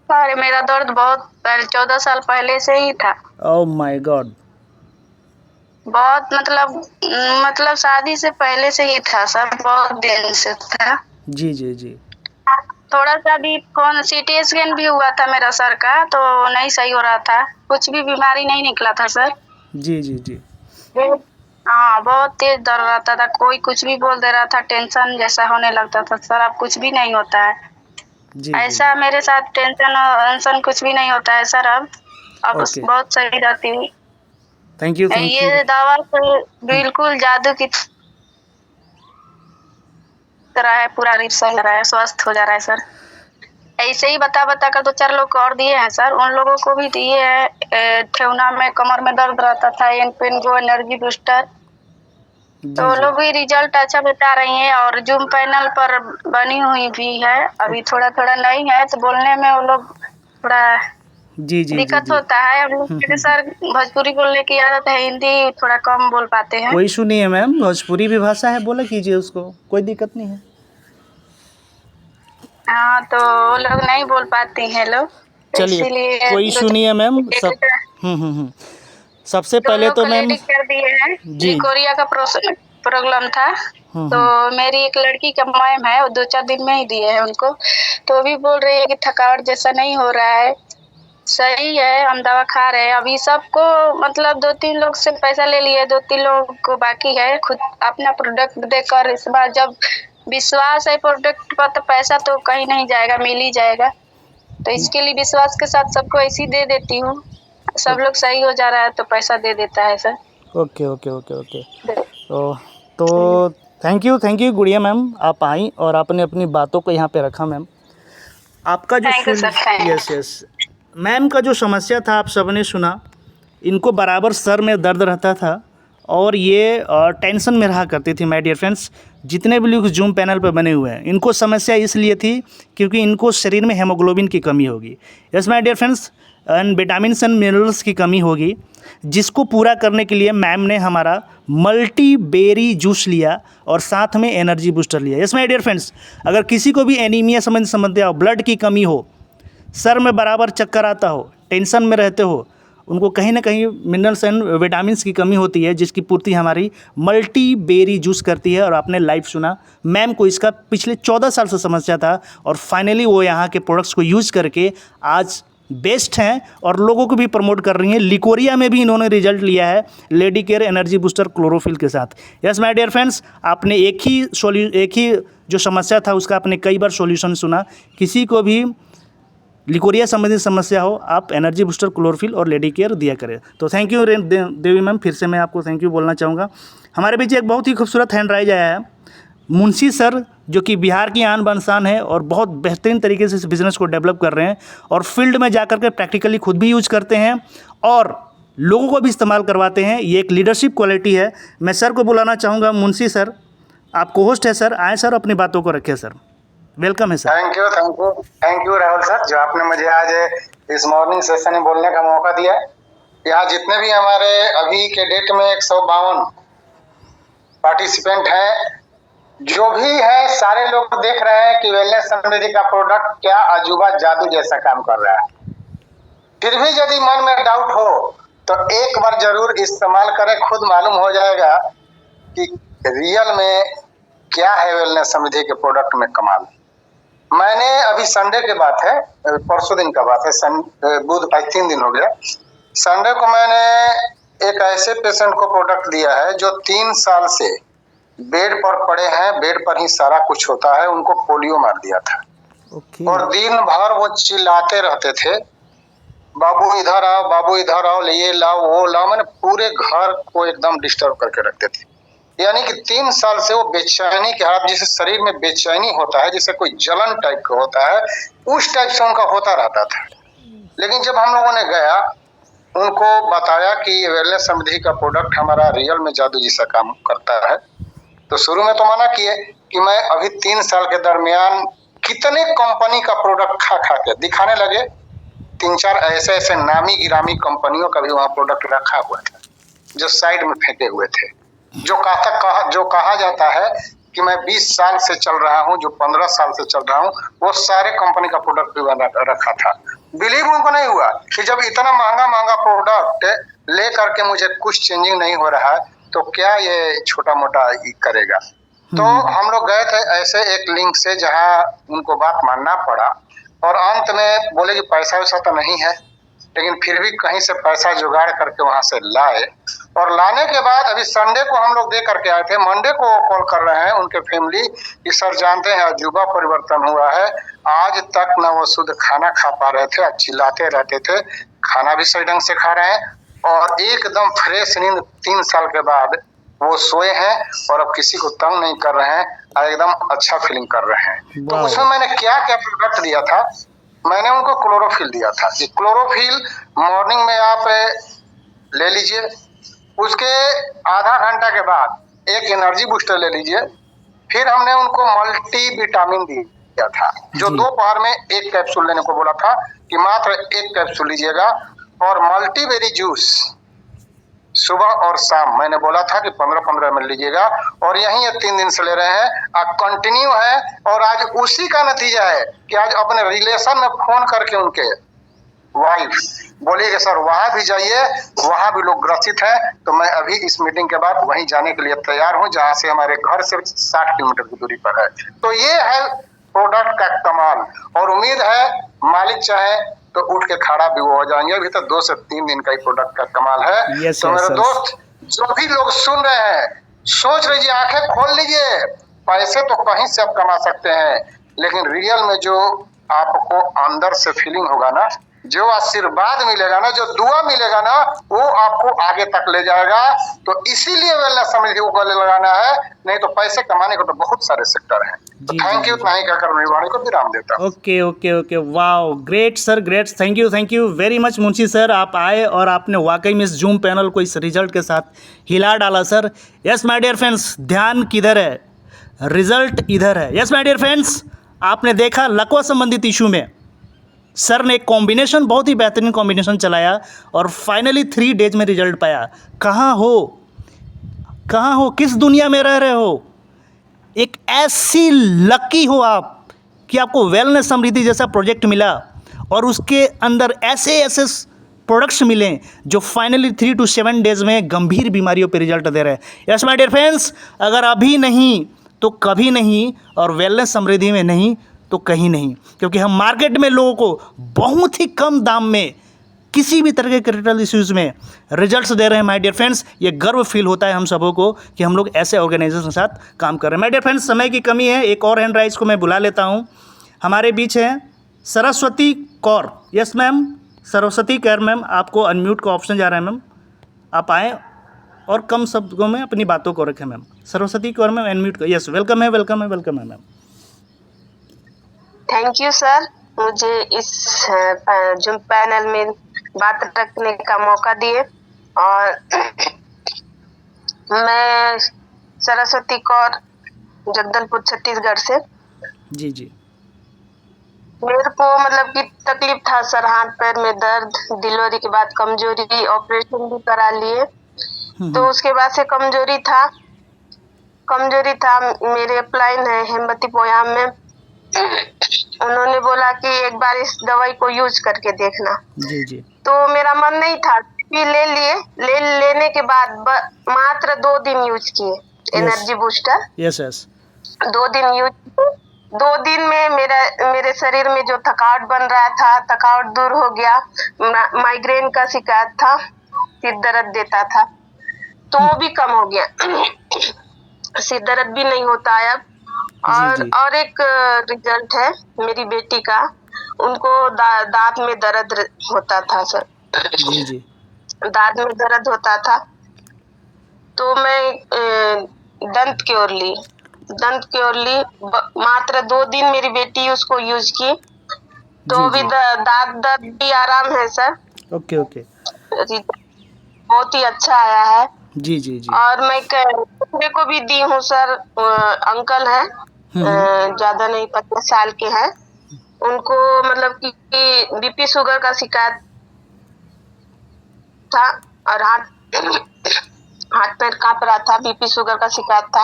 सर, मेरा दर्द बहुत पहले 14 साल पहले से ही था। Oh my God. बहुत मतलब शादी से पहले से ही था सर, बहुत दिन से था। जी जी जी। थोड़ा सा भी फोन सीटी स्कैन भी हुआ था मेरा सर का, तो नहीं सही हो रहा था, कुछ भी बीमारी नहीं निकला था सर। जी जी जी। हाँ, बहुत तेज दर्द रहता था, कोई कुछ भी बोल दे रहा था, टेंशन जैसा होने लगता था सर। अब कुछ भी नहीं होता है जी ऐसा, मेरे साथ टेंशन कुछ भी नहीं होता है सर। अब Okay. बहुत सही रहती हूँ। Thank you, thank you. ये दवा तो बिल्कुल जादू की तरह है, पूरा रिसर्च हो रहा है, स्वस्थ हो जा रहा है सर। ऐसे ही बता बता कर 2-4 लोग को और दिए हैं सर, उन लोगों को भी दिए हैं। ठेवना में कमर में दर्द रहता था, एनपेन गो एनर्जी बूस्टर, तो वो लोग भी रिजल्ट अच्छा बता रही हैं। और जूम पैनल पर बनी हुई भी है, अभी थोड़ा थोड़ा नहीं है तो बोलने में वो लोग थोड़ा जी जी दिक्कत जी। होता है। हम लोग के सर भोजपुरी बोलने की आदत है, हिंदी थोड़ा कम बोल पाते हैं। कोई इशू नहीं है मैम, भोजपुरी भी भाषा है, बोला कीजिए उसको, कोई दिक्कत नहीं है। हाँ, तो वो लोग नहीं बोल पाती हैं लोग, तो चलिए इसीलिए कोई इशू नहीं है मैम, सब सबसे पहले तो मैम कर दिए हैं। जी। लिकोरिया का प्रॉब्लम था, तो मेरी एक लड़की का मैम है, वो 2-4 दिन में ही दिए हैं उनको, तो वो भी बोल रही है कि थकावट जैसा नहीं हो रहा है, सही है, हम दवा खा रहे हैं। अभी सबको मतलब 2-3 लोग से पैसा ले लिए, 2-3 लोग को बाकी है। खुद अपना प्रोडक्ट देकर इस बार जब विश्वास है प्रोडक्ट पर, तो पैसा तो कहीं नहीं जाएगा, मिल ही जाएगा। तो इसके लिए विश्वास के साथ सबको ऐसे ही दे देती हूँ, सब लोग सही हो जा रहा है तो पैसा दे देता है sir. Okay okay okay okay. तो थैंक यू गुड़िया मैम, आप आई और आपने अपनी बातों को यहाँ पे रखा मैम। आपका जो यस यस मैम का जो समस्या था आप सबने सुना, इनको बराबर सर में दर्द रहता था और ये टेंशन में रहा करती थी। माय डियर फ्रेंड्स, जितने भी लोग जूम पैनल पर बने हुए हैं, इनको समस्या इसलिए थी क्योंकि इनको शरीर में हेमोग्लोबिन की कमी होगी। Yes my dear friends, and vitamins and minerals की कमी होगी, जिसको पूरा करने के लिए मैम ने हमारा मल्टी बेरी जूस लिया और साथ में एनर्जी बूस्टर लिया। यस माय डियर फ्रेंड्स, अगर किसी को भी एनीमिया संबंधी समस्या हो, ब्लड की कमी हो, सर में बराबर चक्कर आता हो, टेंशन में रहते हो, उनको कहीं ना कहीं मिनरल्स एंड विटामिन्स की कमी होती है, जिसकी पूर्ति हमारी मल्टी बेरी जूस करती है। और आपने लाइव सुना, मैम को इसका पिछले 14 साल से समस्या था और फाइनली वो यहाँ के प्रोडक्ट्स को यूज़ करके आज बेस्ट हैं और लोगों को भी प्रमोट कर रही हैं। लिकोरिया में भी इन्होंने रिजल्ट लिया है lady care energy booster chlorophyll के साथ। यस माय डियर फ्रेंड्स, आपने एक ही जो समस्या था उसका आपने कई बार सॉल्यूशन सुना। किसी को भी लिकोरिया संबंधित समस्या हो, आप एनर्जी बूस्टर क्लोरोफिल और लेडी केयर दिया करें। तो थैंक यू देवी मैम, फिर से मैं आपको थैंक यू बोलना चाहूँगा। हमारे बीच एक बहुत ही खूबसूरत हैंड राइज आया है, मुंशी सर, जो कि बिहार की आन बान शान है और बहुत बेहतरीन तरीके से इस बिज़नेस को डेवलप कर रहे हैं और फील्ड में जाकर के प्रैक्टिकली खुद भी यूज करते हैं और लोगों को भी इस्तेमाल करवाते हैं। ये एक लीडरशिप क्वालिटी है। मैं सर को बुलाना चाहूँगा। मुंशी सर, आप को होस्ट है सर, आए सर, अपनी बातों को रखें सर, वेलकम है sir. Thank you Rahul sir, जो आपने मुझे आज इस मॉर्निंग सेशन में बोलने का मौका दिया। यहाँ जितने भी हमारे अभी के डेट में 152 पार्टिसिपेंट हैं, जो भी है सारे लोग देख रहे हैं कि वेलनेस समृद्धि का प्रोडक्ट क्या अजूबा जादू जैसा काम कर रहा है। फिर भी यदि मन में डाउट हो तो एक बार जरूर इस्तेमाल करें, खुद मालूम हो जाएगा कि रियल में क्या है वेलनेस समृद्धि के प्रोडक्ट में कमाल। मैंने अभी संडे के बात है, परसों दिन का बात है, बुध आज 3 दिन हो गया। संडे को मैंने एक ऐसे पेशेंट को प्रोडक्ट दिया है जो 3 साल से बेड पर पड़े हैं, बेड पर ही सारा कुछ होता है, उनको पोलियो मार दिया था। और दिन भर वो चिल्लाते रहते थे, बाबू इधर आओ, बाबू इधर आओ, ये लाओ वो लाओ, मैंने पूरे घर को एकदम डिस्टर्ब करके रखते थे। यानी कि 3 साल से वो बेचैनी के हाथ, जिसे शरीर में बेचैनी होता है, जिसे कोई जलन टाइप का होता है, उस टाइप से उनका होता रहता था। लेकिन जब हम लोगों ने गया, उनको बताया कि वेलनेस समृद्धि का प्रोडक्ट हमारा रियल में जादू जैसा काम करता है, तो शुरू में तो मना किए कि मैं अभी 3 साल के दरमियान कितने कंपनी का प्रोडक्ट खा के दिखाने लगे। 3-4 ऐसे नामी गिरामी कंपनियों का भी वहाँ प्रोडक्ट रखा हुआ था, जो साइड में फेंके हुए थे। जो कहा जाता है कि मैं 20 साल से चल रहा हूँ, जो 15 साल से चल रहा हूँ, वो सारे कंपनी का प्रोडक्ट भी रखा था। बिलीव उनको नहीं हुआ कि जब इतना महंगा प्रोडक्ट ले करके मुझे कुछ चेंजिंग नहीं हो रहा है, तो क्या ये छोटा मोटा करेगा। तो हम लोग गए थे ऐसे एक लिंक से, जहां उनको बात मानना पड़ा और अंत में बोले कि पैसा वैसा तो नहीं है, लेकिन फिर भी कहीं से पैसा जुगाड़ करके वहां से लाए। और लाने के बाद अभी संडे को हम लोग दे करके आए थे, मंडे को कॉल कर रहे हैं उनके फैमिली कि सर जानते हैं अजूबा परिवर्तन हुआ है, आज तक न वो शुद्ध खाना खा पा रहे थे, चिल्लाते रहते थे, खाना भी सही ढंग से खा रहे हैं और एकदम फ्रेश नींद 3 साल के बाद वो सोए हैं और अब किसी को तंग नहीं कर रहे हैं और एकदम अच्छा फीलिंग कर रहे हैं। तो उसमें मैंने क्या क्या प्रोडक्ट दिया था, मैंने उनको क्लोरोफिल दिया था। ये क्लोरोफिल मॉर्निंग में आप ले लीजिए, उसके आधा घंटा के बाद एक एनर्जी बूस्टर ले लीजिए। फिर हमने उनको मल्टी विटामिन दिया था, जो दोपहर में एक कैप्सूल लेने को बोला था कि मात्र एक कैप्सूल लीजिएगा, और मल्टीबेरी जूस सुबह और शाम मैंने बोला था कि 15-15 ml लीजिएगा, और यही ये 3 दिन से ले रहे हैं। अब कंटिन्यू है, और आज उसी का नतीजा है कि आज अपने रिलेशन में फोन करके उनके वाइफ बोली कि सर वहां भी जाइए, वहां भी लोग ग्रसित हैं। तो मैं अभी इस मीटिंग के बाद वहीं जाने के लिए तैयार हूं, जहां से हमारे घर से 60 किलोमीटर की दूरी पर है। तो ये है प्रोडक्ट का कमाल, और उम्मीद है मालिक चाहे तो उठ के खड़ा भी वो हो जाएंगे। अभी तो 2 से 3 दिन का ही प्रोडक्ट का कमाल है। तो मेरे दोस्त जो भी लोग सुन रहे हैं, सोच लीजिए, आंखें खोल लीजिए। पैसे तो कहीं से आप कमा सकते हैं, लेकिन रियल में जो आपको अंदर से फीलिंग होगा ना, जो आशीर्वाद मिलेगा ना, जो दुआ मिलेगा ना, वो आपको आगे तक ले जाएगा। तो इसीलिए वेलनेस समृद्धि को गले लगाना है, नहीं तो पैसे कमाने को तो बहुत सारे सेक्टर हैं। तो थैंक यू, इतना ही कहकर मेरी वाणी को विराम देता हूँ। Okay okay okay, wow, great sir, great, thank you very much Munshi sir. आप आए और आपने वाकई में इस जूम पैनल को इस रिजल्ट के साथ हिला डाला sir. Yes my dear friends, ध्यान किधर है, रिजल्ट इधर है। यस माय डियर फ्रेंड्स, आपने देखा लकवा संबंधित इशू में सर ने एक कॉम्बिनेशन, बहुत ही बेहतरीन कॉम्बिनेशन चलाया और फाइनली 3 डेज में रिजल्ट पाया। कहाँ हो, किस दुनिया में रह रहे हो? एक ऐसी लकी हो आप कि आपको वेलनेस समृद्धि जैसा प्रोजेक्ट मिला और उसके अंदर ऐसे प्रोडक्ट्स मिले जो फाइनली 3 to 7 डेज में गंभीर बीमारियों पे रिजल्ट दे रहे हैं। यस माय डियर फ्रेंड्स, अगर अभी नहीं तो कभी नहीं, और वेलनेस समृद्धि में नहीं तो कहीं नहीं, क्योंकि हम मार्केट में लोगों को बहुत ही कम दाम में किसी भी तरह के क्रिटिकल इश्यूज़ में रिजल्ट्स दे रहे हैं। माय डियर फ्रेंड्स, ये गर्व फील होता है हम सबों को कि हम लोग ऐसे ऑर्गेनाइजेशन के साथ काम कर रहे हैं। माय डियर फ्रेंड्स, समय की कमी है, एक और हैंड राइज को मैं बुला लेता हूँ। हमारे बीच हैं Saraswati Kaur. Yes ma'am, Saraswati Kaur ma'am, आपको अनम्यूट का ऑप्शन जा रहा है मैम, आप आएँ और कम शब्दों में अपनी बातों को रखें ma'am. Saraswati Kaur ma'am, unmute. Yes, welcome है मैम। थैंक यू सर, मुझे इस जूम पैनल में बात रखने का मौका दिए। और मैं सरस्वती कौर, जगदलपुर, छत्तीसगढ़ से। जी। मेरे को मतलब कि तकलीफ था सर, हाथ पैर में दर्द, डिलीवरी के बाद कमजोरी, ऑपरेशन भी करा लिए। तो उसके बाद से कमजोरी था। मेरे अपलाइन है हेमवती पोयाम में, उन्होंने बोला कि एक बार इस दवाई को यूज करके देखना। जी। तो मेरा मन नहीं था, फिर लेने के बाद मात्र 2 दिन यूज किए एनर्जी बूस्टर। यस। 2 दिन यूज, 2 दिन में मेरे शरीर में जो थकावट बन रहा था, थकावट दूर हो गया। माइग्रेन का शिकायत था, सिर दर्द देता था, तो वो भी कम हो गया। सिर दर्द भी नहीं होता है अब। और एक रिजल्ट है मेरी बेटी का, उनको दांत में दर्द होता था सर। जी। दांत में दर्द होता था, तो मैं दंत की ओर ली। मात्र 2 दिन मेरी बेटी उसको यूज की, तो भी दांत दर्द भी आराम है सर। ओके। बहुत ही अच्छा आया है। जी। और मैं दूसरे को भी दी हूँ सर, अंकल है, ज्यादा नहीं, 50 साल के हैं। उनको मतलब कि बीपी शुगर का शिकायत था, और हाथ पैर कांप रहा था, बीपी शुगर का शिकायत था।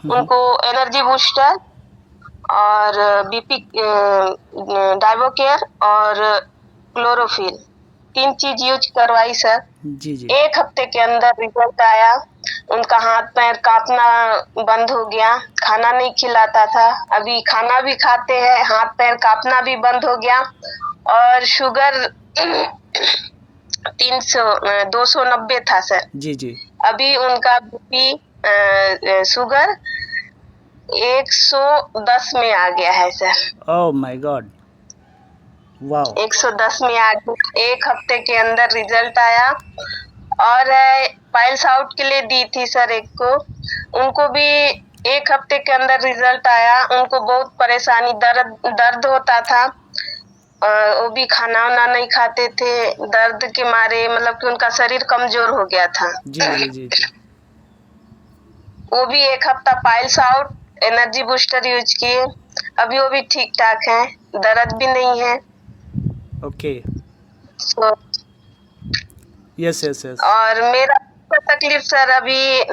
उनको एनर्जी बूस्टर और बीपी डाइवोकेयर और क्लोरोफिल 3 चीज यूज करवाई सर। जी। 1 हफ्ते के अंदर रिजल्ट आया। उनका हाथ पैर कांपना बंद हो गया, खाना नहीं खिलाता था, अभी खाना भी खाते हैं, हाथ पैर कांपना भी बंद हो गया। और शुगर 290 था सर। जी। अभी उनका बीपी शुगर 110 में आ गया है sir. Oh my God, wow, 110 में आ गया। 1 हफ्ते के अंदर रिजल्ट आया। और पाइल्स आउट के लिए दी थी सर एक को, उनको भी 1 हफ्ते के अंदर रिजल्ट आया। उनको बहुत परेशानी, दर्द होता था, वो भी खाना वाना नहीं खाते थे दर्द के मारे, मतलब कि उनका शरीर कमजोर हो गया था। जी जी जी जी। वो भी 1 हफ्ता piles out energy booster use किए, अभी वो भी ठीक ठाक है, दर्द भी नहीं है। Okay, so, yes yes yes. और मेरा तकलीफ सर अभी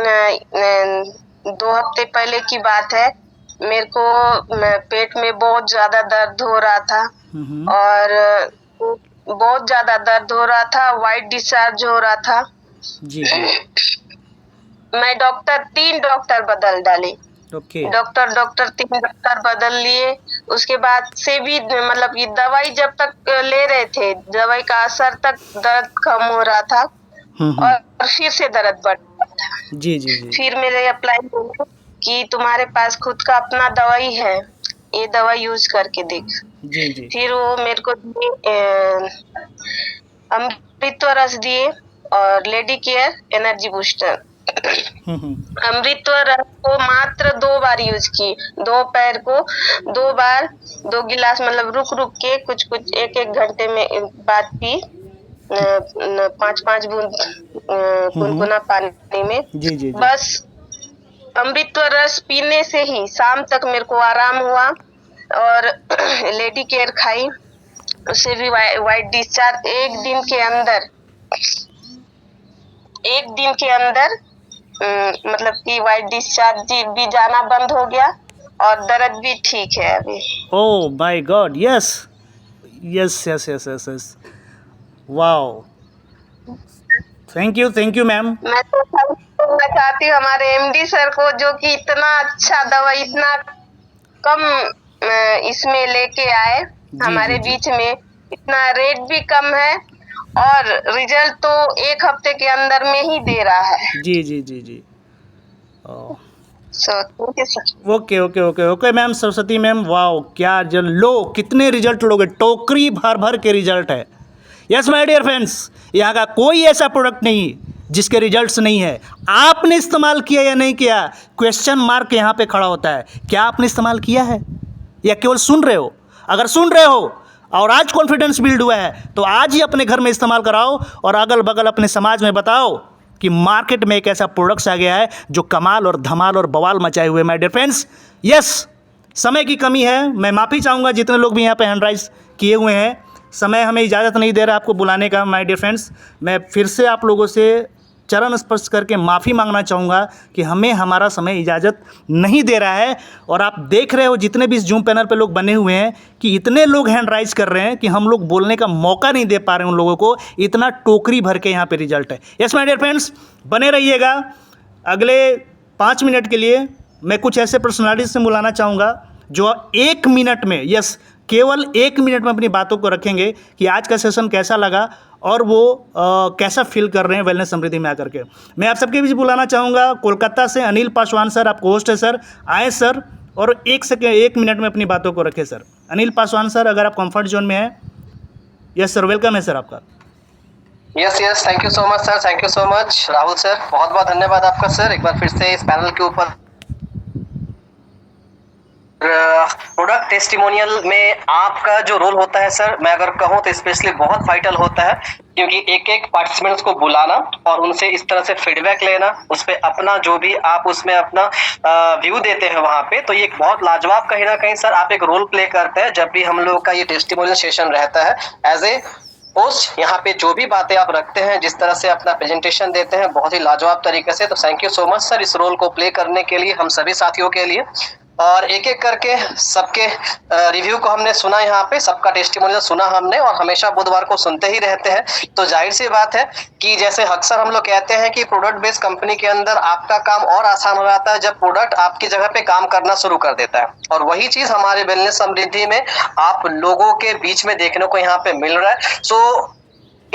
2 हफ्ते पहले की बात है, मेरे को पेट में बहुत ज्यादा दर्द हो रहा था और बहुत ज्यादा दर्द हो रहा था, वाइट डिस्चार्ज हो रहा था। जी जी। मैं 3 डॉक्टर बदल डाली। ओके। डॉक्टर 3 डॉक्टर बदल लिए, उसके बाद से भी मतलब ये दवाई जब तक ले रहे थे, दवाई का असर तक दर्द कम हो रहा था और फिर से दर्द बढ़ रहा था। जी जी जी। फिर मेरे अप्लाई हुआ कि तुम्हारे पास खुद का अपना दवाई है, ये दवाई यूज करके देख। जी जी। फिर वो मेरे को अमृत रस दिए और लेडी केयर एनर्जी बूस्टर। अमृत रस को मात्र 2 बार यूज की, दोपहर को 2 बार 2 गिलास, मतलब रुक रुक के कुछ 1-1 घंटे में बाद पी, 5-5 बूंद गुनगुना पानी में। जी जी। बस अमृत रस पीने से ही शाम तक मेरे को आराम हुआ और लेडी केयर खाई, उससे भी वाइट डिस्चार्ज 1 दिन के अंदर मतलब कि वाइट डिस्चार्ज भी जाना बंद हो गया और दर्द भी ठीक है अभी। Oh my God, yes yes yes yes yes yes, wow, thank you ma'am. मैं तो मैं चाहती हूँ हमारे एमडी सर को, जो कि इतना अच्छा दवाई इतना कम इसमें लेके आए हमारे बीच में, इतना रेट भी कम है और रिजल्ट तो 1 हफ्ते के अंदर में ही दे रहा है। जी जी जी जी। Okay okay okay okay ma'am, Saraswati ma'am, wow क्या लो, कितने रिजल्ट लोगे, टोकरी भर भर के रिजल्ट है। यस माय डियर फ्रेंड्स, यहाँ का कोई ऐसा प्रोडक्ट नहीं जिसके रिजल्ट्स नहीं है। आपने इस्तेमाल किया या नहीं किया, क्वेश्चन मार्क यहाँ पे खड़ा होता है। क्या आपने इस्तेमाल किया है या केवल सुन रहे हो? अगर सुन रहे हो और आज कॉन्फिडेंस बिल्ड हुआ है तो आज ही अपने घर में इस्तेमाल कराओ और अगल बगल अपने समाज में बताओ कि मार्केट में एक ऐसा प्रोडक्ट्स आ गया है जो कमाल और धमाल और बवाल मचाए हुए। माय डियर फ्रेंड्स, यस, समय की कमी है, मैं माफ़ी चाहूँगा जितने लोग भी यहाँ पे हैंड राइज किए हुए हैं। समय हमें इजाज़त नहीं दे रहा आपको बुलाने का। माय डियर फ्रेंड्स, मैं फिर से आप लोगों से चरण स्पर्श करके माफ़ी मांगना चाहूँगा कि हमें हमारा समय इजाज़त नहीं दे रहा है। और आप देख रहे हो जितने भी इस जूम पैनल पे लोग बने हुए हैं कि इतने लोग हैंड राइज कर रहे हैं कि हम लोग बोलने का मौका नहीं दे पा रहे हैं उन लोगों को, इतना टोकरी भर के यहाँ पे रिजल्ट है। यस माय डियर फ्रेंड्स, बने रहिएगा। अगले 5 मिनट के लिए मैं कुछ ऐसे पर्सनालिटी से बुलाना चाहूँगा जो 1 मिनट में, यस केवल 1 मिनट में अपनी बातों को रखेंगे कि आज का सेशन कैसा लगा और वो कैसा फील कर रहे हैं वेलनेस समृद्धि में आकर के। मैं आप सबके बीच बुलाना चाहूँगा कोलकाता से अनिल पासवान सर, आपको होस्ट है सर, आए सर और 1 मिनट में अपनी बातों को रखें सर। अनिल पासवान सर, अगर आप कंफर्ट जोन में हैं। यस सर, वेलकम है सर आपका। Yes, thank you so much sir, thank you so much Rahul sir, बहुत बहुत धन्यवाद आपका सर, एक बार फिर से इस पैनल के ऊपर प्रोडक्ट टेस्टिमोनियल में आपका जो रोल होता है सर, मैं अगर कहूँ तो स्पेशली बहुत वाइटल होता है, क्योंकि एक पार्टिसिपेंट्स को बुलाना और उनसे इस तरह से फीडबैक लेना, उस पर अपना जो भी आप उसमें अपना व्यू देते हैं वहाँ पे, तो ये एक बहुत लाजवाब कहीं ना कहीं सर आप एक रोल प्ले करते हैं जब भी हम लोग का ये टेस्टिमोनियल सेशन रहता है। एज ए होस्ट यहाँ पे जो भी बातें आप रखते हैं, जिस तरह से अपना प्रेजेंटेशन देते हैं बहुत ही लाजवाब तरीके से, तो thank you so much sir इस रोल को प्ले करने के लिए हम सभी साथियों के लिए। और एक एक करके सबके रिव्यू को हमने सुना, यहाँ पे सबका टेस्टिमोनियल सुना हमने और हमेशा बुधवार को सुनते ही रहते हैं। तो जाहिर सी बात है कि जैसे अक्सर हम लोग कहते हैं कि प्रोडक्ट बेस्ड कंपनी के अंदर आपका काम और आसान हो जाता है जब प्रोडक्ट आपकी जगह पे काम करना शुरू कर देता है, और वही चीज हमारे वेलनेस समृद्धि में आप लोगों के बीच में देखने को यहाँ पे मिल रहा है। सो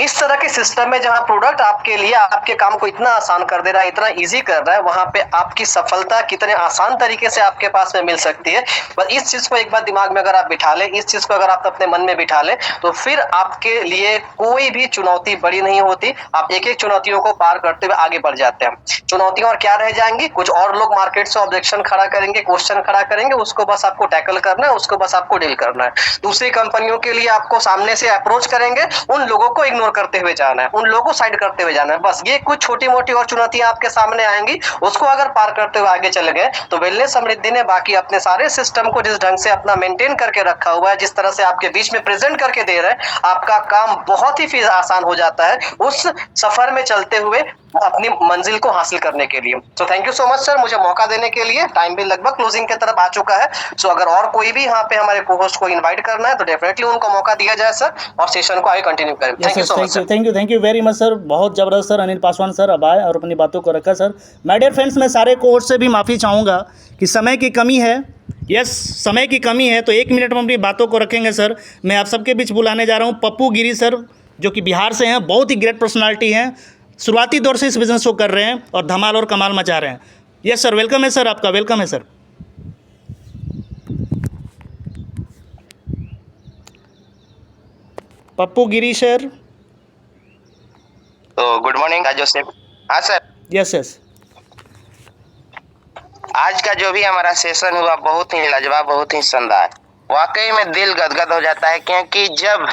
इस तरह के सिस्टम में जहां प्रोडक्ट आपके लिए आपके काम को इतना आसान कर दे रहा है, इतना इजी कर रहा है, वहां पे आपकी सफलता कितने आसान तरीके से आपके पास में मिल सकती है। पर इस चीज को एक बार दिमाग में अगर आप बिठा लें, इस चीज को अगर आप अपने मन में बिठा लें, तो फिर आपके लिए कोई भी चुनौती बड़ी नहीं होती। आप एक एक चुनौतियों को पार करते हुए आगे बढ़ जाते हैं। चुनौतियां और क्या रह जाएंगी, कुछ और लोग मार्केट से ऑब्जेक्शन खड़ा करेंगे, क्वेश्चन खड़ा करेंगे, उसको बस आपको टैकल करना है, उसको बस आपको डील करना है। दूसरी कंपनियों के लिए आपको सामने से अप्रोच करेंगे, उन लोगों को इग्नोर करते हुए जाना है, उन लोगों को साइड करते हुए जाना है। बस ये कुछ छोटी मोटी और चुनौतियां आपके सामने आएंगी, उसको अगर पार करते हुए आगे चले गए तो वेलनेस समृद्धि ने बाकी अपने सारे सिस्टम को जिस ढंग से अपना मेंटेन करके रखा हुआ है, जिस तरह से आपके बीच में प्रेजेंट करके दे रहे हैं, आपका काम बहुत ही फिर आसान हो जाता है उस सफर में चलते हुए अपनी मंजिल को हासिल करने के लिए। तो thank you so much sir, मुझे मौका देने के लिए। टाइम भी लगभग क्लोजिंग की तरफ आ चुका है। सो अगर और कोई भी यहाँ पे हमारे को होस्ट को इनवाइट करना है तो डेफिनेटली उनको मौका दिया जाए सर, और सेशन को आगे कंटिन्यू करें। Thank you so much sir. Thank you very much sir. बहुत जबरदस्त सर। अनिल पासवान सर अब आए और अपनी बातों को रखा सर। माय डियर फ्रेंड्स, मैं सारे कोर्स से भी माफ़ी चाहूँगा कि समय की कमी है। यस, समय की कमी है, तो 1 मिनट में अपनी बातों को रखेंगे सर। मैं आप सबके बीच बुलाने जा रहा हूँ पप्पू गिरी सर, जो कि बिहार से हैं, बहुत ही ग्रेट पर्सनालिटी हैं, शुरुआती दौर से इस बिज़नेस को कर रहे हैं और धमाल और कमाल मचा रहे हैं। यस सर, वेलकम है सर, आपका वेलकम है सर। पप्पू गिरी सर। तो गुड मॉर्निंग जोसेफ। हाँ सर। Yes yes. आज का जो भी हमारा सेशन हुआ बहुत ही लाजवाब, बहुत ही शानदार। वाकई में दिल गदगद हो जाता है, क्योंकि जब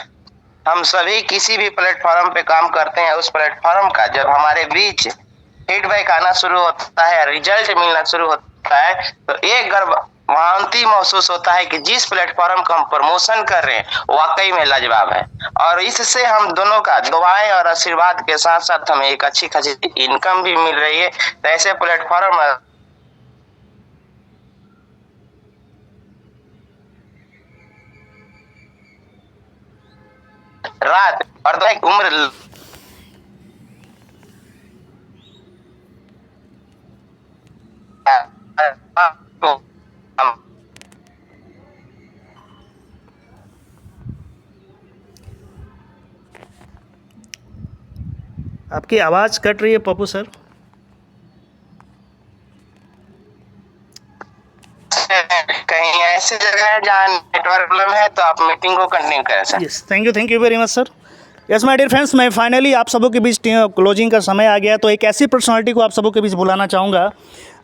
हम सभी किसी भी प्लेटफॉर्म पे काम करते हैं, उस प्लेटफॉर्म का जब हमारे बीच फीडबैक आना शुरू होता है, रिजल्ट मिलना शुरू होता है, तो एक गर्वान्वित महसूस होता है कि जिस प्लेटफॉर्म को हम प्रमोशन कर रहे हैं वाकई में लाजवाब है। और इससे हम दोनों का दुआएं और आशीर्वाद के साथ साथ हमें एक अच्छी खासी इनकम भी मिल रही है। तो ऐसे प्लेटफॉर्म रात और उम्र आपकी आवाज़ कट रही है पप्पू सर। कहीं ऐसी जगह है जहाँ नेटवर्क प्रॉब्लम है, तो आप मीटिंग को कंटिन्यू करें sir. Yes, thank you very much sir. Yes my dear friends, मैं फाइनली आप सबों के बीच क्लोजिंग का समय आ गया, तो एक ऐसी पर्सनालिटी को आप सबों के बीच बुलाना चाहूँगा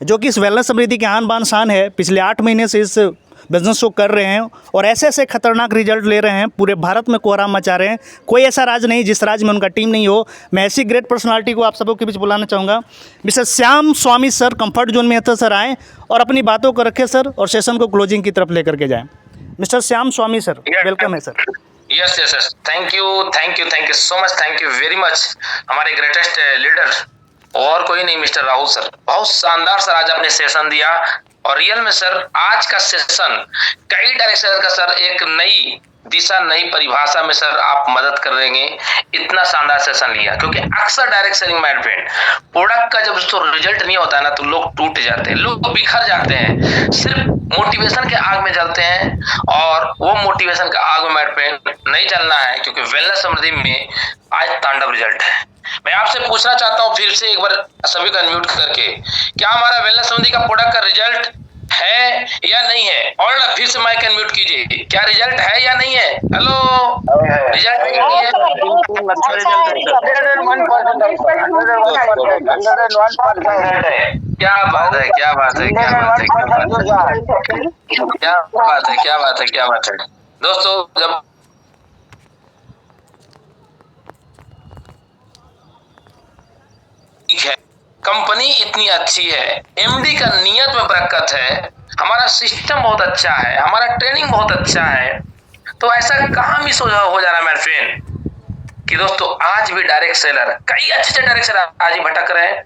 जो कि इस वेलनेस समृद्धि की आन बान शान है। पिछले 8 महीने से इस बिजनेस को कर रहे हैं और ऐसे ऐसे खतरनाक रिजल्ट ले रहे हैं, पूरे भारत में कोहराम मचा रहे हैं। कोई ऐसा राज नहीं जिस राज में उनका टीम नहीं हो। मैं ऐसी ग्रेट पर्सनालिटी को आप सबों के बीच बुलाना चाहूँगा। मिस्टर श्याम स्वामी सर, कंफर्ट जोन में तो सर आएँ और अपनी बातों को रखें सर, और सेशन को क्लोजिंग की तरफ लेकर के जाएँ। मिस्टर श्याम स्वामी सर, वेलकम है sir. Yes yes yes, thank you so much, thank you very much. हमारे ग्रेटेस्ट लीडर और कोई नहीं, मिस्टर राहुल सर। बहुत शानदार सर आज आपने सेशन दिया, और रियल में सर आज का सेशन कई डायरेक्शन का सर एक नई दिशा, नई परिभाषा में सर आप मदद कर देंगे। इतना शानदार सेशन लिया, क्योंकि अक्सर direct selling my friend product का जब तो रिजल्ट नहीं होता है ना, तो लोग टूट जाते हैं, लोग बिखर जाते हैं, सिर्फ मोटिवेशन के आग में जलते हैं। और वो मोटिवेशन के आग में माय फ्रेंड नहीं जलना है, क्योंकि वेलनेस समृद्धि में आज तांडव रिजल्ट है। मैं आपसे पूछना चाहता हूँ फिर से एक बार सभी को अनम्यूट करके, क्या हमारा वेलनेस समृद्धि का प्रोडक्ट का रिजल्ट है या नहीं है? और फिर से माइक अनम्यूट कीजिए, क्या रिजल्ट है या नहीं है? हेलो, रिजल्ट है या नहीं है? क्या बात है, क्या बात है, क्या बात है, क्या बात है, क्या बात है, क्या बात है, क्या बात है। दोस्तों, जब है कंपनी इतनी अच्छी है, एमडी का नियत में बरकत है, हमारा सिस्टम बहुत अच्छा है, हमारा ट्रेनिंग बहुत अच्छा है, तो ऐसा कहाँ मिस हो जा रहा है मेरे फ्रेंड कि दोस्तों आज भी डायरेक्ट सेलर, कई अच्छे डायरेक्ट सेलर आज ही भटक रहे हैं।